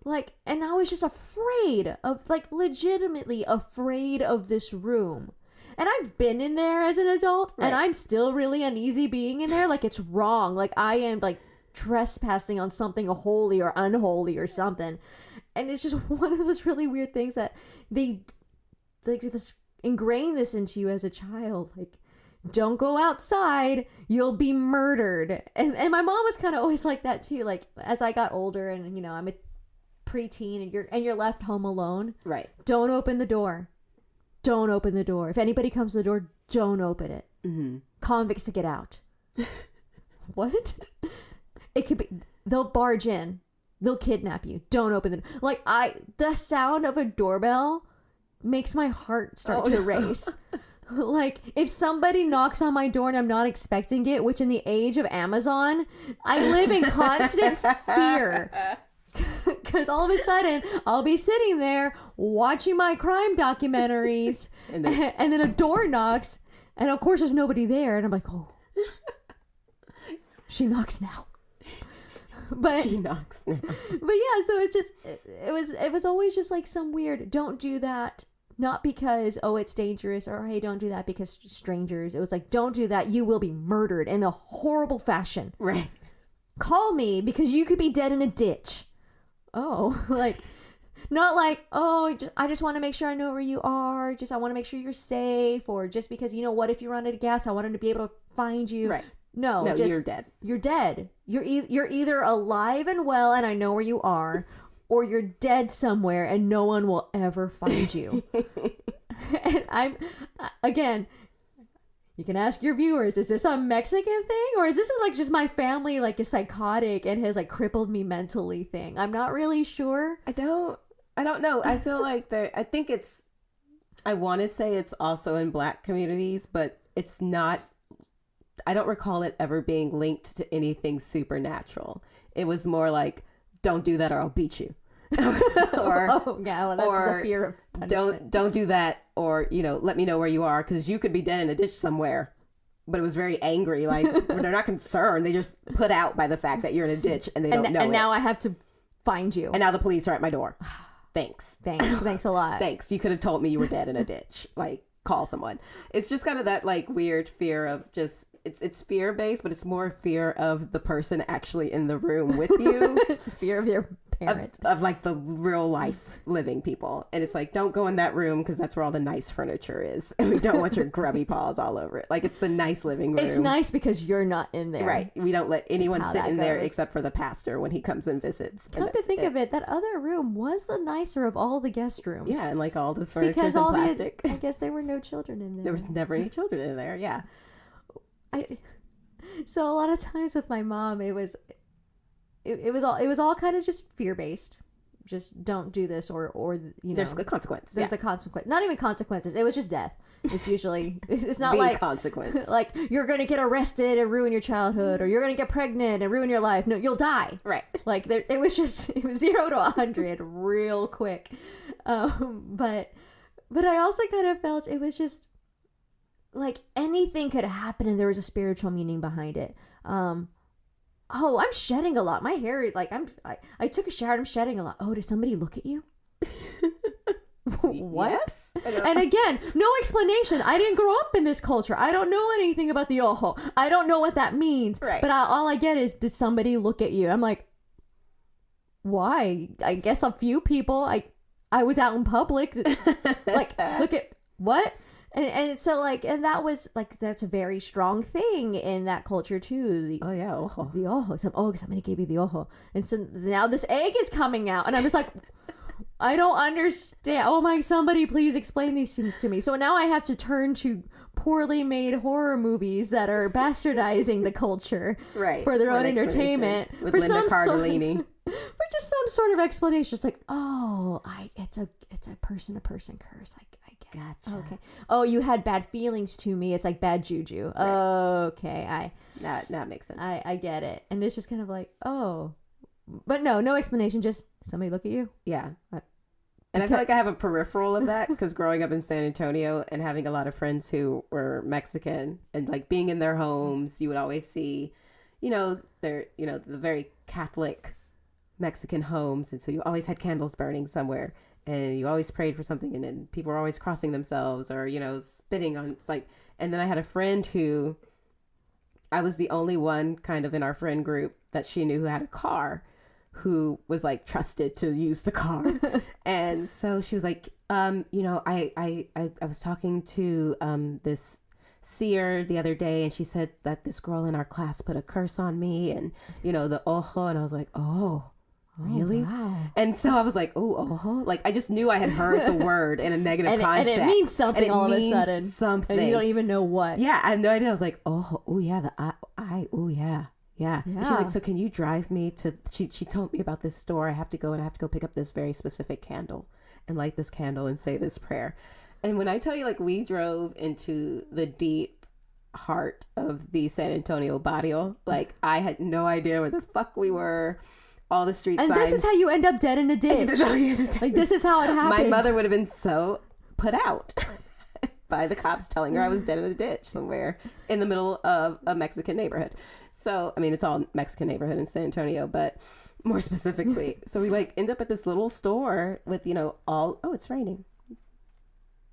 Like, and I was just afraid of, like, legitimately afraid of this room. And I've been in there as an adult, and I'm still really uneasy being in there. Like, it's wrong. Like, I am, like, trespassing on something holy or unholy or something. And it's just one of those really weird things that they, like, this ingrain this into you as a child. Like, don't go outside, you'll be murdered. And my mom was kind of always like that, too. Like, as I got older and, you know, I'm a preteen and you're left home alone. Right. Don't open the door. Don't open the door. If anybody comes to the door, don't open it. Convicts to get out. What? It could be, they'll barge in. They'll kidnap you. Don't open the door. Like, the sound of a doorbell makes my heart start to race. Like, if somebody knocks on my door and I'm not expecting it, which in the age of Amazon, I live in constant fear. Because all of a sudden, I'll be sitting there watching my crime documentaries, and then a door knocks, and of course there's nobody there, and I'm like, oh, she knocks now. But she knocks now. But yeah, so it's just it was always just like some weird, don't do that. Not because, oh, it's dangerous, or hey, don't do that because strangers. It was like, don't do that. You will be murdered in a horrible fashion. Right. Call me because you could be dead in a ditch. Oh, like, not like, oh, I just want to make sure I know where you are. I want to make sure you're safe. Or just because, you know what, if you run out of gas, I want to be able to find you. Right. No, just, you're dead. You're dead. You're either alive and well and I know where you are, or you're dead somewhere and no one will ever find you. And again, you can ask your viewers, is this a Mexican thing? Or is this like just my family like is psychotic and has like crippled me mentally thing? I'm not really sure. I don't know. I feel like I want to say it's also in Black communities, but it's not. I don't recall it ever being linked to anything supernatural. It was more like, don't do that or I'll beat you. Or, oh yeah, well, that's the fear of punishment. Don't do that, or let me know where you are because you could be dead in a ditch somewhere. But it was very angry. Like, they're not concerned. They just put out by the fact that you're in a ditch and they don't know. And now I have to find you. And now the police are at my door. Thanks a lot. Thanks. You could have told me you were dead in a ditch. Like, call someone. It's just kind of that like weird fear of just. It's fear based, but it's more fear of the person actually in the room with you. It's fear of your parents. Of like the real life living people. And it's like, don't go in that room because that's where all the nice furniture is. And we don't want your grubby paws all over it. Like, it's the nice living room. It's nice because you're not in there. Right. We don't let anyone sit in there except for the pastor when he comes and visits. Come to think of it, that other room was the nicer of all the guest rooms. Yeah, and like all the furniture is in plastic. I guess there were no children in there. There was never any children in there. Yeah. So a lot of times with my mom, it was all kind of just fear based. Just don't do this, or there's a consequence. There's a consequence. Not even consequences. It was just death. It's usually it's not like consequence. Like you're gonna get arrested and ruin your childhood, or you're gonna get pregnant and ruin your life. No, you'll die. Right. Like it was 0 to 100 real quick. But I also kind of felt it was just. Like anything could happen and there was a spiritual meaning behind it. I'm shedding a lot. My hair, like I took a shower and I'm shedding a lot. Oh, did somebody look at you? What? Yes. And again, no explanation. I didn't grow up in this culture. I don't know anything about the ojo. I don't know what that means. Right. But all I get is, did somebody look at you? I'm like, why? I guess a few people. I was out in public. Like, look at what? And so like, and that was like, that's a very strong thing in that culture too. Ojo. The ojo. Somebody gave you the ojo. And so now this egg is coming out. And I was like, I don't understand. Oh my, somebody please explain these things to me. So now I have to turn to poorly made horror movies that are bastardizing the culture for their own entertainment. With for Linda Cardellini. For just some sort of explanation. It's like, oh, it's a person-to-person curse. I get. Gotcha. Okay. Oh, you had bad feelings to me. It's like bad juju. Right. Okay. That makes sense. I get it. And it's just kind of like, oh, but no explanation. Just somebody look at you. Yeah. And I feel like I have a peripheral of that because growing up in San Antonio and having a lot of friends who were Mexican and like being in their homes, you would always see, the very Catholic Mexican homes. And so you always had candles burning somewhere and you always prayed for something. And then people were always crossing themselves or, spitting on, it's like, and then I had a friend who I was the only one kind of in our friend group that she knew who had a car, who was like trusted to use the car. And so she was like, I was talking to this seer the other day and she said that this girl in our class put a curse on me and, the ojo. And I was like, oh, really? Wow. And so I was like, oh, ojo. Like I just knew I had heard the word in a negative context. And it means something all of a sudden. Something. And you don't even know what. Yeah, I had no idea. I was like, oh yeah, the eye, oh yeah. Yeah. And she's like, so can you drive me to, she told me about this store. I have to go pick up this very specific candle and light this candle and say this prayer. And when I tell you, like, we drove into the deep heart of the San Antonio barrio, like I had no idea where the fuck we were. All the street signs. And this is how you end up dead in a ditch. Like this is how it happens. My mother would have been so put out by the cops telling her I was dead in a ditch somewhere in the middle of a Mexican neighborhood. So, I mean, it's all Mexican neighborhood in San Antonio, but more specifically. So we like end up at this little store with, oh, it's raining.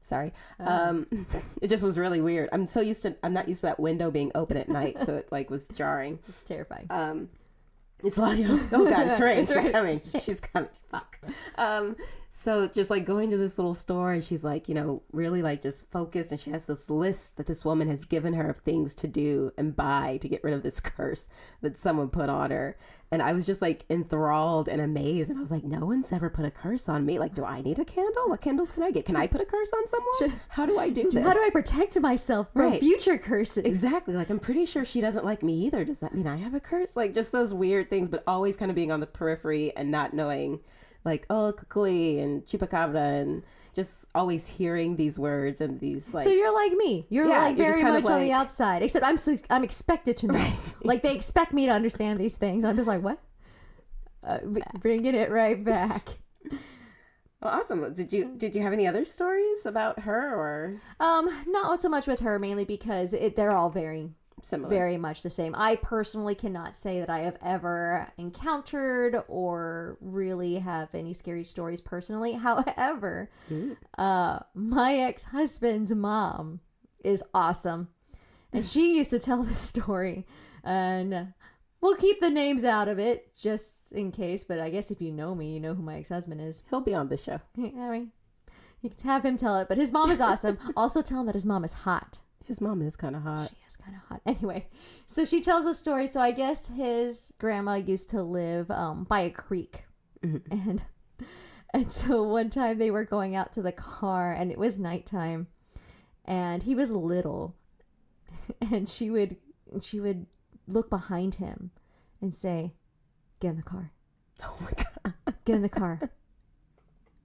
Sorry. It just was really weird. I'm not used to that window being open at night. So it like was jarring. It's terrifying. It's like, oh God, it's rain. It's She's coming. She's coming. Fuck. So just like going to this little store and she's like, really like just focused. And she has this list that this woman has given her of things to do and buy to get rid of this curse that someone put on her. And I was just like enthralled and amazed. And I was like, no one's ever put a curse on me. Like, do I need a candle? What candles can I get? Can I put a curse on someone? How do I do this? How do I protect myself from future curses? Exactly. Like, I'm pretty sure she doesn't like me either. Does that mean I have a curse? Like, just those weird things, but always kind of being on the periphery and not knowing, like, oh, cucuy and chupacabra and just always hearing these words and these like. So you're like me. You're like very much on the outside, except I'm expected to know. Right. Like they expect me to understand these things. I'm just like, what? Bringing it right back. Well, awesome. Did you have any other stories about her or? Not so much with her, mainly because they're all very similar, very much the same. I personally cannot say that I have ever encountered or really have any scary stories personally. However, my ex-husband's mom is awesome, and she used to tell this story, and we'll keep the names out of it just in case. But I guess if you know me, you know who my ex-husband is. He'll be on the show. I mean, you can have him tell it, but his mom is awesome. Also, tell him that his mom is hot. His mom is kind of hot. She is kind of hot. Anyway, so she tells a story. So I guess his grandma used to live by a creek. Mm-hmm. And so one time they were going out to the car and it was nighttime and he was little and she would look behind him and say, "Get in the car." Oh my God. "Get in the car.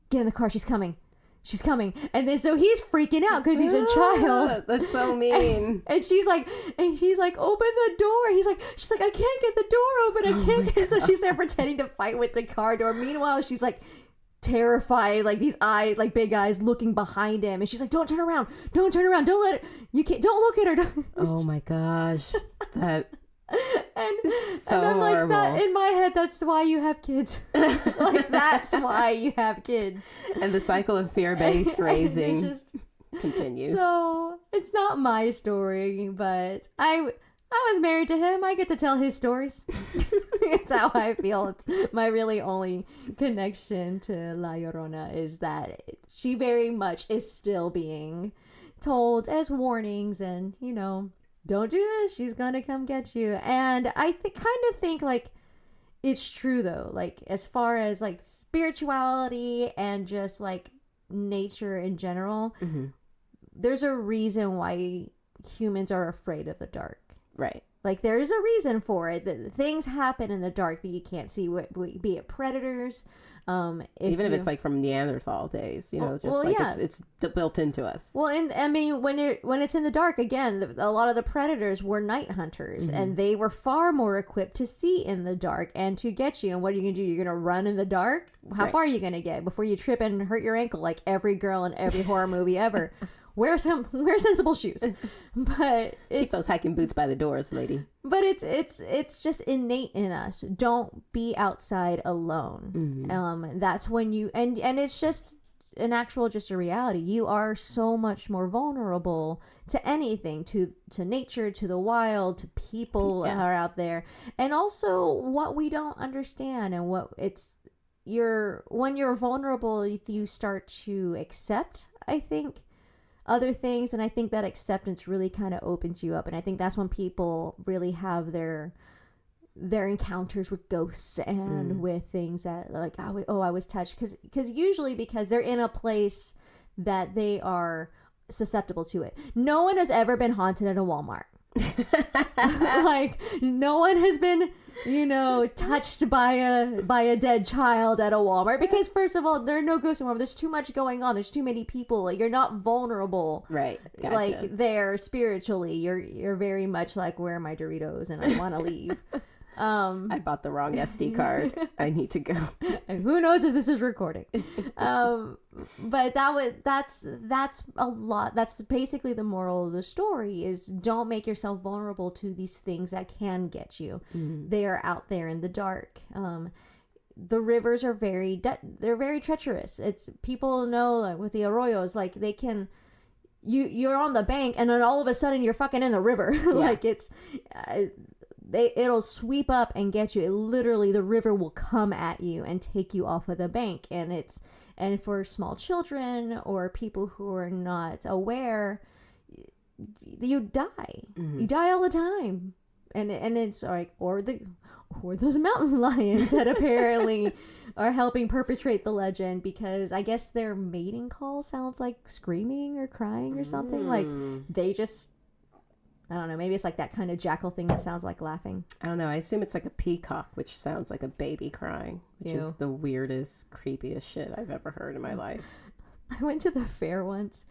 Get in the car. She's coming. She's coming." And then so he's freaking out because he's a child. That's so mean. And she's like, "Open the door." She's like, "I can't get the door open. I can't get." So she's there pretending to fight with the car door. Meanwhile, she's like terrified, like these eyes, like big eyes looking behind him. And she's like, "Don't turn around. Don't turn around. Don't let it. You can't. Don't look at her." Oh my gosh. That. So and I'm like, horrible. that in my head, that's why you have kids. Like, that's why you have kids. And the cycle of fear-based raising just continues. So it's not my story, but I was married to him. I get to tell his stories. It's how I feel. It's my really only connection to La Llorona is that she very much is still being told as warnings and, you know, don't do this. She's gonna come get you. And I kind of think like it's true though. Like as far as like spirituality and just like nature in general, there's a reason why humans are afraid of the dark. Right. Like there is a reason for it. That things happen in the dark that you can't see. Be it predators, Even if it's like from Neanderthal days, you know, just it's built into us. Well, and I mean, when it's in the dark, again, a lot of the predators were night hunters, and they were far more equipped to see in the dark and to get you. And what are you gonna do? You're gonna run in the dark? How far are you gonna get before you trip and hurt your ankle, like every girl in every horror movie ever? Wear sensible shoes, but keep those hiking boots by the doors, lady. But it's just innate in us. Don't be outside alone. That's when you and it's just just a reality. You are so much more vulnerable to anything, to nature, to the wild, to people that are out there, and also what we don't understand and what when you're vulnerable, you start to accept, I think, other things, and I think that acceptance really kind of opens you up, and I think that's when people really have their encounters with ghosts and with things that like I was touched because usually because they're in a place that they are susceptible to it. No one has ever been haunted at a Walmart. Like no one has been, you know, touched by a dead child at a Walmart because first of all, there are no ghosts in Walmart. There's too much going on. There's too many people. Like, you're not vulnerable, right? Gotcha. Like there spiritually, you're very much like, where are my Doritos and I want to leave. I bought the wrong SD card. I need to go. And who knows if this is recording? But that's a lot. That's basically the moral of the story: is don't make yourself vulnerable to these things that can get you. They are out there in the dark. The rivers are they're very treacherous. It's people know, like with the arroyos, like they can. You're on the bank and then all of a sudden you're fucking in the river. Like it's. It'll sweep up and get you. Literally, the river will come at you and take you off of the bank. And for small children or people who are not aware, you die. You die all the time. And it's like, or those mountain lions that apparently are helping perpetrate the legend, because I guess their mating call sounds like screaming or crying or something. Like they just. I don't know. Maybe it's like that kind of jackal thing that sounds like laughing. I don't know. I assume it's like a peacock, which sounds like a baby crying, which is the weirdest, creepiest shit I've ever heard in my life. I went to the fair once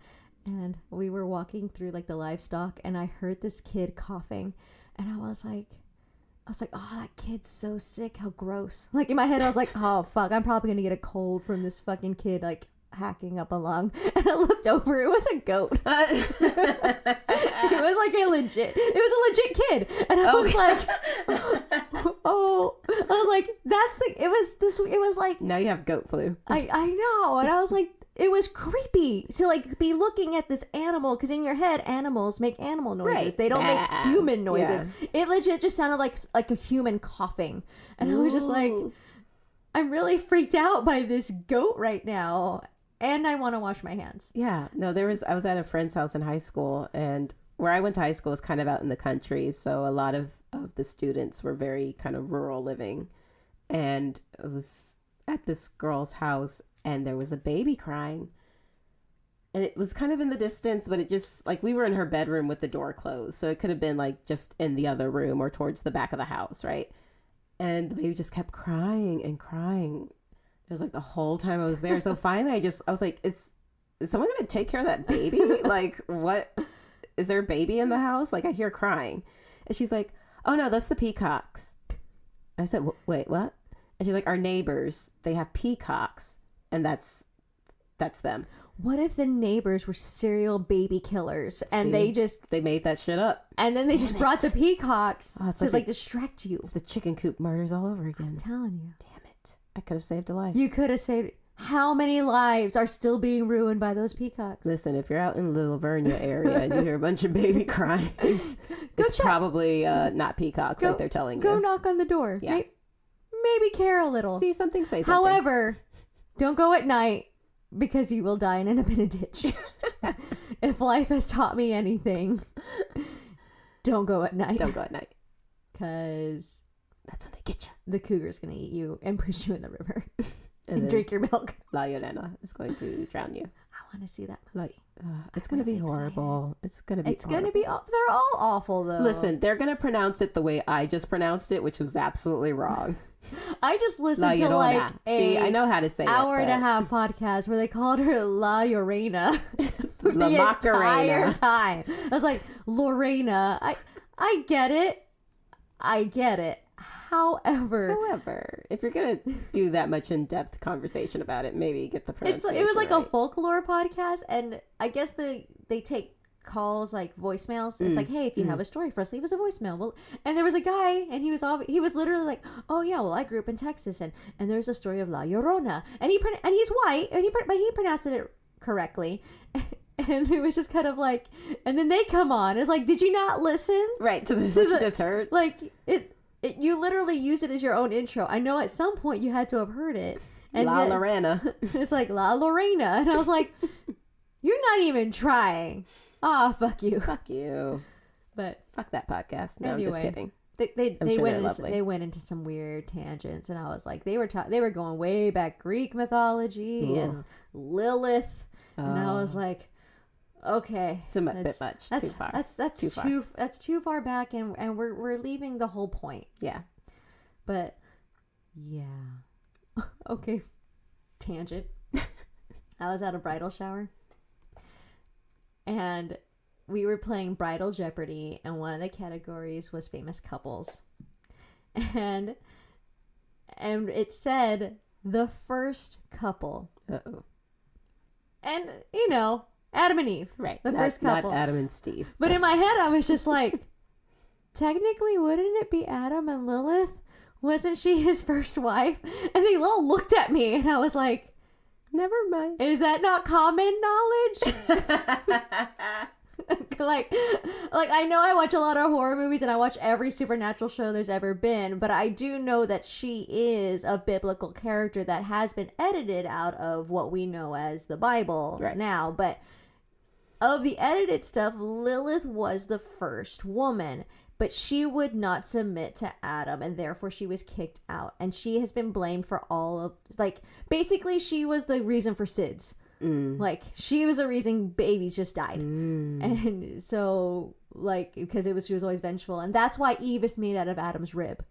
and we were walking through like the livestock and I heard this kid coughing and I was like, oh, that kid's so sick. How gross. Like in my head, I was like, oh, fuck. I'm probably going to get a cold from this fucking kid. Like, hacking up a lung, and I looked over, it was a goat. It was like a legit kid, and I was like, oh, I was like, it was like, now you have goat flu. I know, and I was like, it was creepy to like be looking at this animal, because in your head animals make animal noises, right. They don't make human noises. It legit just sounded like a human coughing, and I was just like, I'm really freaked out by this goat right now. And I want to wash my hands. Yeah. No, I was at a friend's house in high school, and where I went to high school was kind of out in the country. So a lot of the students were very kind of rural living. And it was at this girl's house and there was a baby crying. And it was kind of in the distance, but it just like we were in her bedroom with the door closed. So it could have been like just in the other room or towards the back of the house. Right. And the baby just kept crying and crying. It was like the whole time I was there. So finally I was like, is someone going to take care of that baby? Like, what? Is there a baby in the house? Like, I hear crying. And she's like, oh no, that's the peacocks. I said, wait, what? And she's like, our neighbors, they have peacocks. And that's them. what if the neighbors were serial baby killers and they made that shit up, and then they just brought the peacocks to like distract you? It's the chicken coop murders all over again. I'm telling you. Damn it. I could have saved a life. You could have saved. How many lives are still being ruined by those peacocks? Listen, if you're out in the Livernia area and you hear a bunch of baby cries, it's probably not peacocks like they're telling you. Go knock on the door. Yeah. Maybe care a little. See something, say something. However, don't go at night because you will die and end up in a ditch. If life has taught me anything, don't go at night. Don't go at night. Because that's when they get you. The cougar's going to eat you and push you in the river. And drink your milk. La Llorona is going to drown you. I want to see that movie. It's going to be horrible. It's going to be they're all awful though. Listen, they're going to pronounce it the way I just pronounced it, which was absolutely wrong. I just listened to like I know how to say hour and a half podcast where they called her La Llorona La the Macarena. entire time. I was like, Lorena, I get it. However, if you're gonna do that much in-depth conversation about it, maybe get the pronunciation it was like right. a folklore podcast, and I guess they take calls like voicemails. It's like, hey, if you have a story for us, leave us a voicemail. Well, and there was a guy, and he was literally like, oh yeah, well I grew up in Texas, and there's a story of La Llorona, and he's white, but he pronounced it correctly. And it was just kind of like, and then they come on. It's like, did you not listen? Right to what you just heard? Like you literally use it as your own intro. I know at some point you had to have heard it. And La Lorena. It's like La Lorena. And I was like, you're not even trying. Fuck you. Fuck you. But fuck that podcast. No, anyway, I'm just kidding. They went into some weird tangents, and I was like, they were going way back, Greek mythology and Lilith. And I was like, okay, it's a bit much. Too far. That's too far back, and we're leaving the whole point. Yeah. But yeah. Okay. Tangent. I was at a bridal shower, and we were playing Bridal Jeopardy, and one of the categories was famous couples. And it said the first couple. Uh-oh. And, Adam and Eve. Right. The first couple. Not Adam and Steve. But in my head, I was just like, technically, wouldn't it be Adam and Lilith? Wasn't she his first wife? And they all looked at me, and I was like, never mind. Is that not common knowledge? like I know I watch a lot of horror movies, and I watch every supernatural show there's ever been, but I do know that she is a biblical character that has been edited out of what we know as the Bible now. But of the edited stuff, Lilith was the first woman, but she would not submit to Adam, and therefore she was kicked out, and she has been blamed for all of, like, basically she was the reason for SIDS. Like, she was the reason babies just died. And so, like, because she was always vengeful. And that's why Eve is made out of Adam's rib.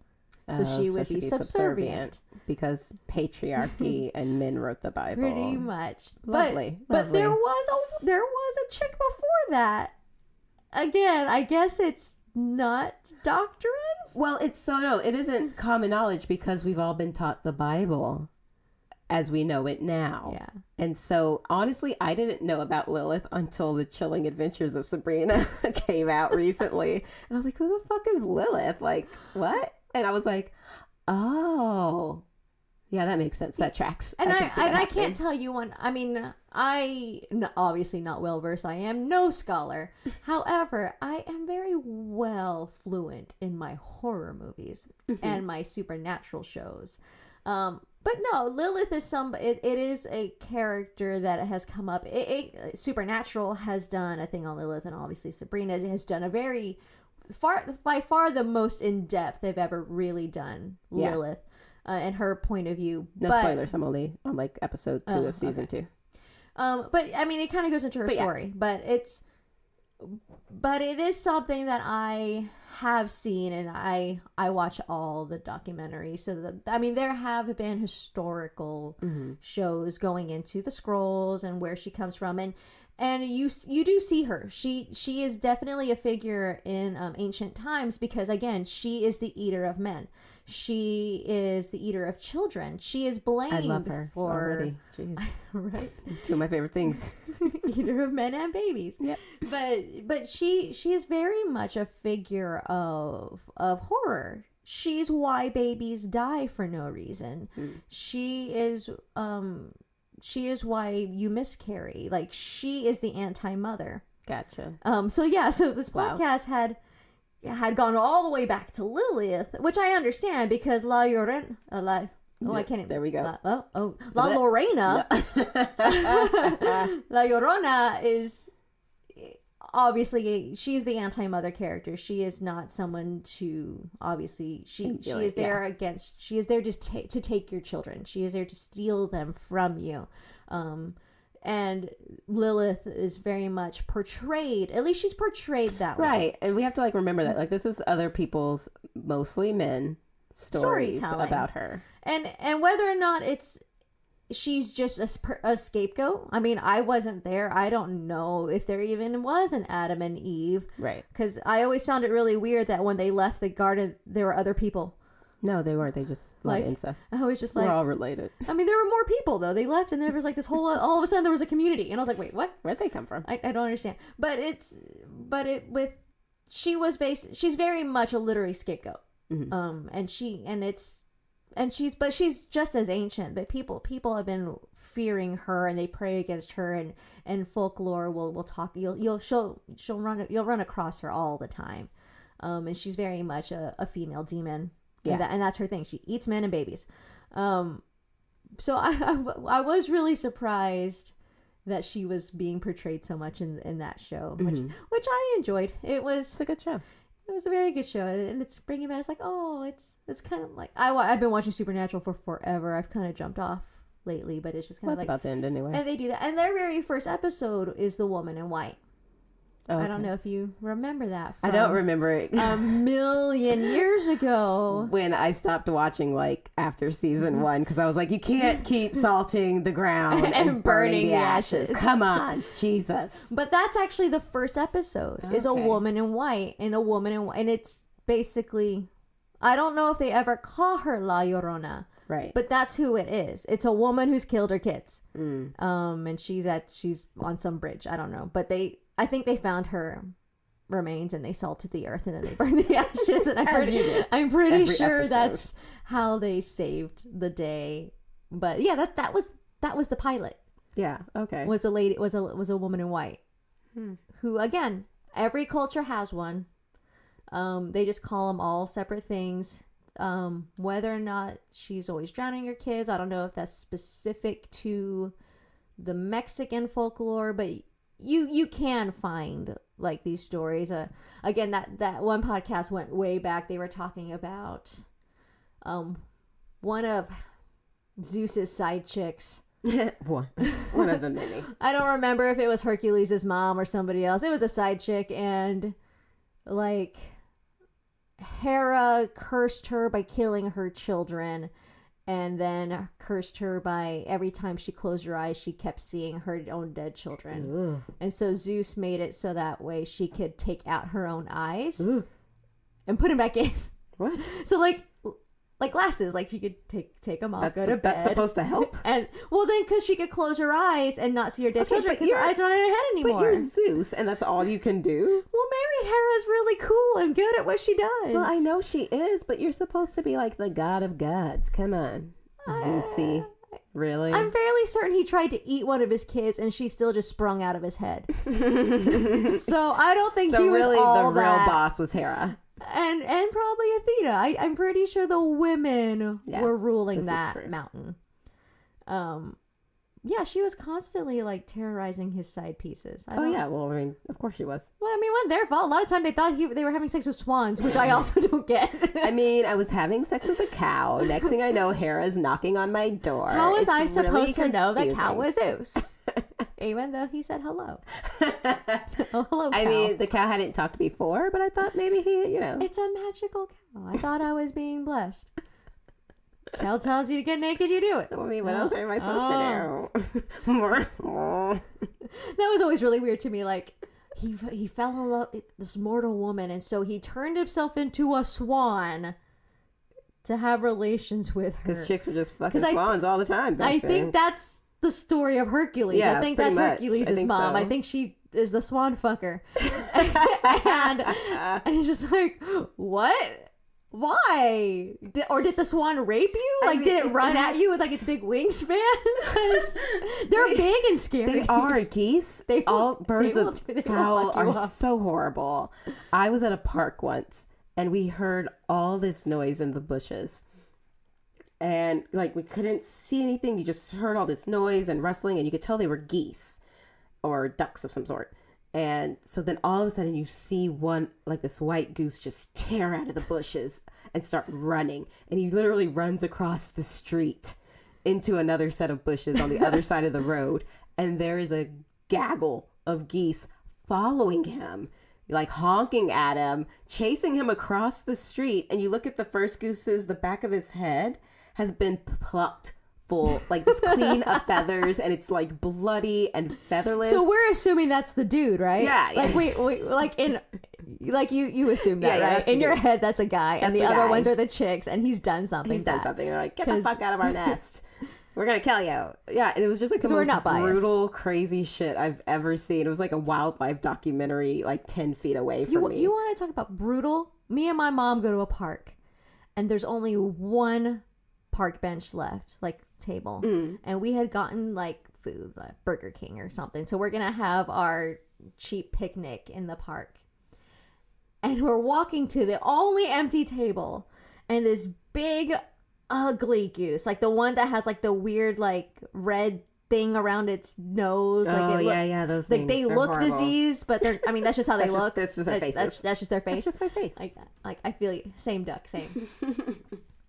So she would be subservient. Because patriarchy and men wrote the Bible. Pretty much. Lovely. But there was a chick before that. Again, I guess it's not doctrine? Well, it isn't common knowledge because we've all been taught the Bible as we know it now. Yeah. And so, honestly, I didn't know about Lilith until The Chilling Adventures of Sabrina came out recently. And I was like, who the fuck is Lilith? Like, what? And I was like, oh, yeah, that makes sense. That tracks. And I can't tell you one. I mean, obviously not well versed. I am no scholar. However, I am very well fluent in my horror movies and my supernatural shows. But no, Lilith is it is a character that has come up. Supernatural has done a thing on Lilith, and obviously Sabrina has done a very by far the most in depth they've ever really done Lilith, and her point of view. No spoilers. I'm only on like episode 2 of season 2. But I mean, it kind of goes into her story. Yeah. But it is something that I have seen, and I watch all the documentaries. So there have been historical shows going into the scrolls and where she comes from, and you do see her. She is definitely a figure in ancient times because, again, she is the eater of men. She is the eater of children. She is blamed I love her for already. Jeez. right, Two of my favorite things. eater of men and babies. Yep. But she is very much a figure of horror. She's why babies die for no reason. She is why you miscarry. Like, she is the anti-mother. Gotcha. So this podcast had gone all the way back to Lilith, which I understand because La Llorona, I can't even. There we go. La Llorona. La Llorona is obviously, she's the anti-mother character. She is not someone to, obviously, she is there against, she is there just to take your children. She is there to steal them from you. And Lilith is very much portrayed, at least she's portrayed that way. Right. And we have to like remember that. Like, this is other people's, mostly men, stories about her. And whether or not she's just a scapegoat. I mean, I wasn't there. I don't know if there even was an Adam and Eve. Right. Because I always found it really weird that when they left the garden, there were other people. No, they weren't. They just like incest. I was just like, we're all related. I mean, there were more people though. They left, and there was like this whole. All of a sudden, there was a community, and I was like, wait, what? Where'd they come from? I don't understand. She's very much a literary scapegoat. Mm-hmm. She's just as ancient. But people have been fearing her, and they pray against her, and folklore will talk. You'll run across her all the time, and she's very much a female demon. Yeah. And that's her thing. She eats men and babies. So I was really surprised that she was being portrayed so much in that show, which I enjoyed. It's a good show. It was a very good show, and it's bringing back. It's like, it's kind of like I've been watching Supernatural for forever. I've kind of jumped off lately, but it's just kind of like it's about to end anyway. And they do that, and their very first episode is the woman in white. Oh, okay. I don't know if you remember that. I don't remember it. A million years ago. When I stopped watching, like, after season 1, because I was like, you can't keep salting the ground and burning the ashes. Come on, Jesus. But that's actually the first episode, is a woman in white. And it's basically, I don't know if they ever call her La Llorona. Right. But that's who it is. It's a woman who's killed her kids. And she's on some bridge. I don't know. But I think they found her remains and they salted the earth and then they burned the ashes. And I'm pretty sure that's how they saved the day. But yeah, that was the pilot. Yeah. Okay. Was a woman in white, who, again, every culture has one. They just call them all separate things. Whether or not she's always drowning her kids, I don't know if that's specific to the Mexican folklore, but you can find like these stories. Again, that one podcast went way back. They were talking about one of Zeus's side chicks. one of the many. I don't remember if it was Hercules' mom or somebody else. It was a side chick, and like Hera cursed her by killing her children, and then cursed her by every time she closed her eyes, she kept seeing her own dead children. Ugh. And so Zeus made it so that way she could take out her own eyes and put them back in. What? So like glasses, like she could take them off, go to bed. That's supposed to help? And well, then because she could close her eyes and not see her dead children because her eyes are not in her head anymore. But you're Zeus, and that's all you can do? Well, maybe Hera's really cool and good at what she does. Well, I know she is, but you're supposed to be like the god of gods. Come on, Zeusy. Really? I'm fairly certain he tried to eat one of his kids, and she still just sprung out of his head. So I don't think he was really all the real boss was Hera. And probably Athena. I'm pretty sure the women were ruling that mountain. Yeah, she was constantly like terrorizing his side pieces. Well, I mean, of course she was. Well, I mean, it wasn't their fault. A lot of times they thought they were having sex with swans, which I also don't get. I mean, I was having sex with a cow. Next thing I know, Hera's knocking on my door. How was I supposed to know the cow was Zeus? Even though he said hello. Oh, hello, cow. I mean, the cow hadn't talked before, but I thought maybe he, It's a magical cow. I thought I was being blessed. Cow tells you to get naked, you do it. I mean, what else am I supposed to do? That was always really weird to me. Like, he fell in love with this mortal woman, and so he turned himself into a swan to have relations with her. Because chicks were just fucking swans all the time back I then. think that's the story of Hercules. Yeah, I think pretty that's much. Hercules' mom. So. I think she is the swan fucker. and it's just like, what? Why? Did the swan rape you? Like, did it run at you with like its big wingspan? They're big and scary. They are geese. All birds of fowl are so horrible. I was at a park once and we heard all this noise in the bushes. And like we couldn't see anything. You just heard all this noise and rustling and you could tell they were geese or ducks of some sort. And so then all of a sudden you see one, like this white goose just tear out of the bushes and start running. And he literally runs across the street into another set of bushes on the other side of the road. And there is a gaggle of geese following him, like honking at him, chasing him across the street. And you look at the first goose's, the back of his head has been plucked full, like just clean of feathers, and it's like bloody and featherless. So we're assuming that's the dude, right? Yeah. Like wait, like you assume that, Yeah, right? In your head, that's a guy, and the other guy. ones are the chicks, and he's done something. He's done something. They're like, get the fuck out of our nest. We're gonna kill you. Yeah, and it was just like the most brutal, crazy shit I've ever seen. It was like a wildlife documentary, like 10 feet away from me. You want to talk about brutal? Me and my mom go to a park, and there's only one park bench left, like table, and we had gotten like food, like Burger King or something, so we're gonna have our cheap picnic in the park, and we're walking to the only empty table, and this big ugly goose, like the one that has like the weird like red thing around its nose, like those like things. they They're look horrible. diseased, but they're, I mean, that's just how they look. That's just their faces. That's just their face. That's just my face. Like I feel you. Same duck, same.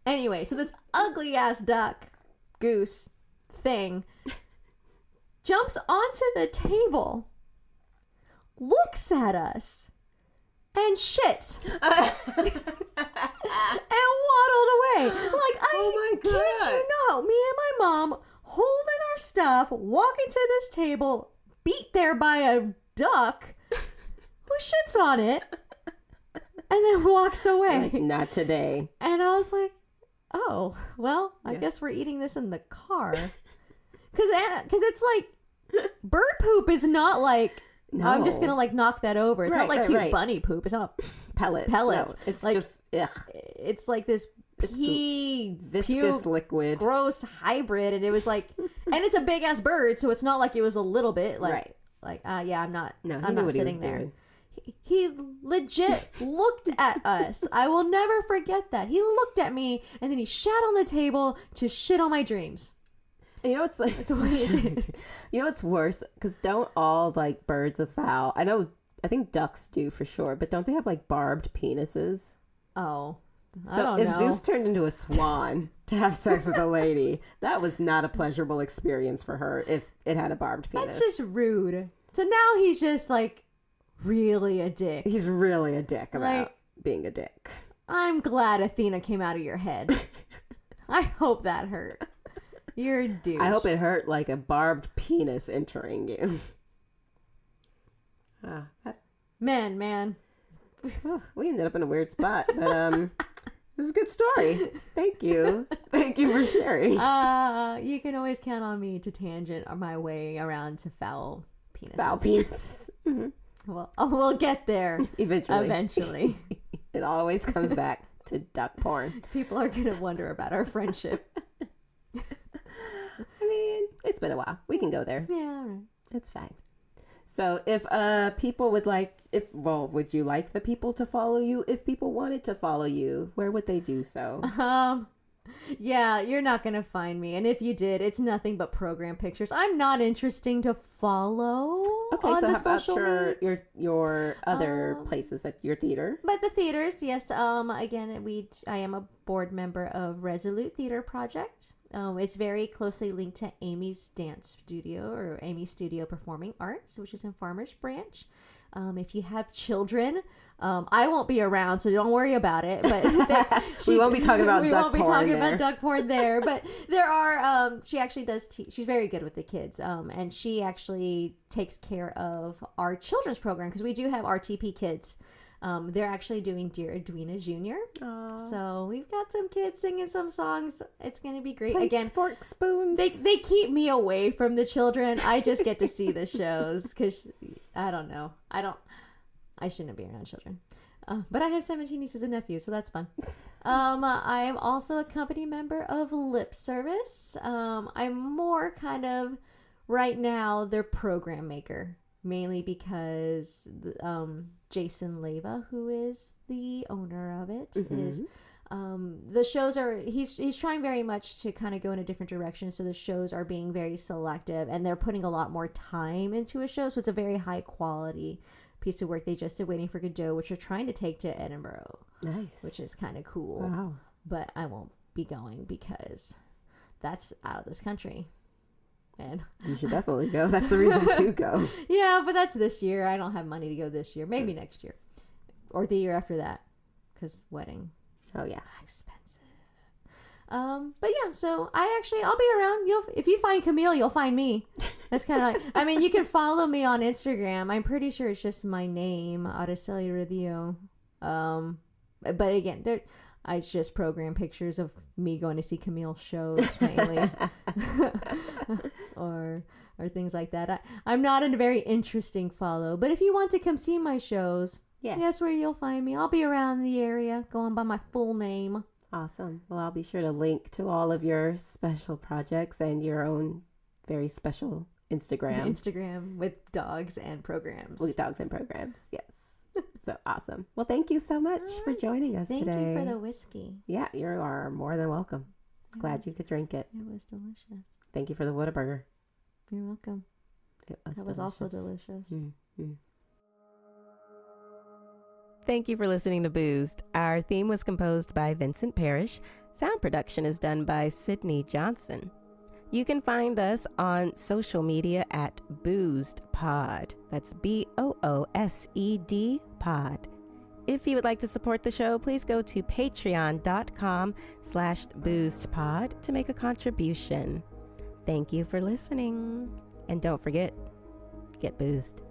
Anyway, so this ugly ass duck, goose thing jumps onto the table, looks at us, and shits. And waddled away. Like, I kid you not, me and my mom holding our stuff, walking to this table, beat there by a duck who shits on it, and then walks away. Like, not today. And I was like, oh, well, I guess we're eating this in the car. Because it's like, bird poop is not like, no. I'm just going to like knock that over. It's not like cute bunny poop. It's not pellets. No, it's like, just, ugh. It's like this viscous puke, liquid. Gross hybrid. And it was like, and it's a big ass bird. So it's not like it was a little bit like, I'm not sitting there. Doing. He legit looked at us. I will never forget that. He looked at me and then he shat on the table to shit on my dreams. And you know what's like? That's what he did. You know what's worse? Because don't all like birds of fowl? I think ducks do for sure, but don't they have like barbed penises? Oh, I so don't if know. Zeus turned into a swan to have sex with a lady, that was not a pleasurable experience for her. If it had a barbed penis, that's just rude. So now he's just like really a dick. He's really a dick about like, being a dick. I'm glad Athena came out of your head. I hope that hurt. You're a douche. I hope it hurt like a barbed penis entering you. Man. We ended up in a weird spot, but this is a good story. Thank you for sharing. You can always count on me to tangent my way around to foul penises. Foul penis. Well, we'll get there eventually. It always comes back to duck porn. People are gonna wonder about our friendship. I mean, it's been a while. We can go there. Yeah, all right. It's fine. So if people would would you like the people to follow you? If people wanted to follow you, where would they do so? Yeah, you're not gonna find me, and if you did, it's nothing but program pictures. I'm not interesting to follow. Okay, on so the how about social your other places, like your theater? But the theaters, yes. Again, I am a board member of Resolute Theater Project. It's very closely linked to Amy's Dance Studio or Amy's Studio Performing Arts, which is in Farmers Branch. If you have children, I won't be around, so don't worry about it. But we won't be talking about duck porn. We won't be talking about duck porn there. But there are. She actually does. She's very good with the kids, and she actually takes care of our children's program because we do have RTP kids. They're actually doing Dear Edwina Jr. Aww. So we've got some kids singing some songs. It's going to be great. Plates, Again, forks, spoons. they keep me away from the children. I just get to see the shows because I don't know. I shouldn't be around children. But I have 17 nieces and nephews, so that's fun. I am also a company member of Lip Service. I'm more kind of, right now, their program maker. Mainly because Jason Leva, who is the owner of it, is... the shows are... He's trying very much to kind of go in a different direction, so the shows are being very selective, and they're putting a lot more time into a show, so it's a very high quality piece of work. They just did Waiting for Godot, which are trying to take to Edinburgh. Nice. Which is kind of cool. Wow. But I won't be going because that's out of this country. And you should definitely go. That's the reason to go. Yeah, but that's this year. I don't have money to go this year. Maybe next year. Or the year after that. Because wedding. Oh, yeah. Expensive. But yeah, so I'll be around. If you find Camille, you'll find me. That's kind of like, I mean, you can follow me on Instagram. I'm pretty sure it's just my name, Araceli Review. But again, I just program pictures of me going to see Camille shows mainly. or things like that. I'm not a very interesting follow, but if you want to come see my shows, yes. That's where you'll find me. I'll be around the area going by my full name. Awesome. Well, I'll be sure to link to all of your special projects and your own very special Instagram with dogs and programs. With dogs and programs, yes. So awesome. Well, thank you so much for joining us today. Thank you for the whiskey. Yeah, you are more than welcome. Glad you could drink it. It was delicious. Thank you for the Whataburger. You're welcome. That was also delicious. Mm-hmm. Thank you for listening to Boosed. Our theme was composed by Vincent Parish. Sound production is done by Sydnee Johnson. You can find us on social media at Boosed Pod. That's BOOSED Pod. If you would like to support the show, please go to patreon.com/boostpod to make a contribution. Thank you for listening. And don't forget, get boozed.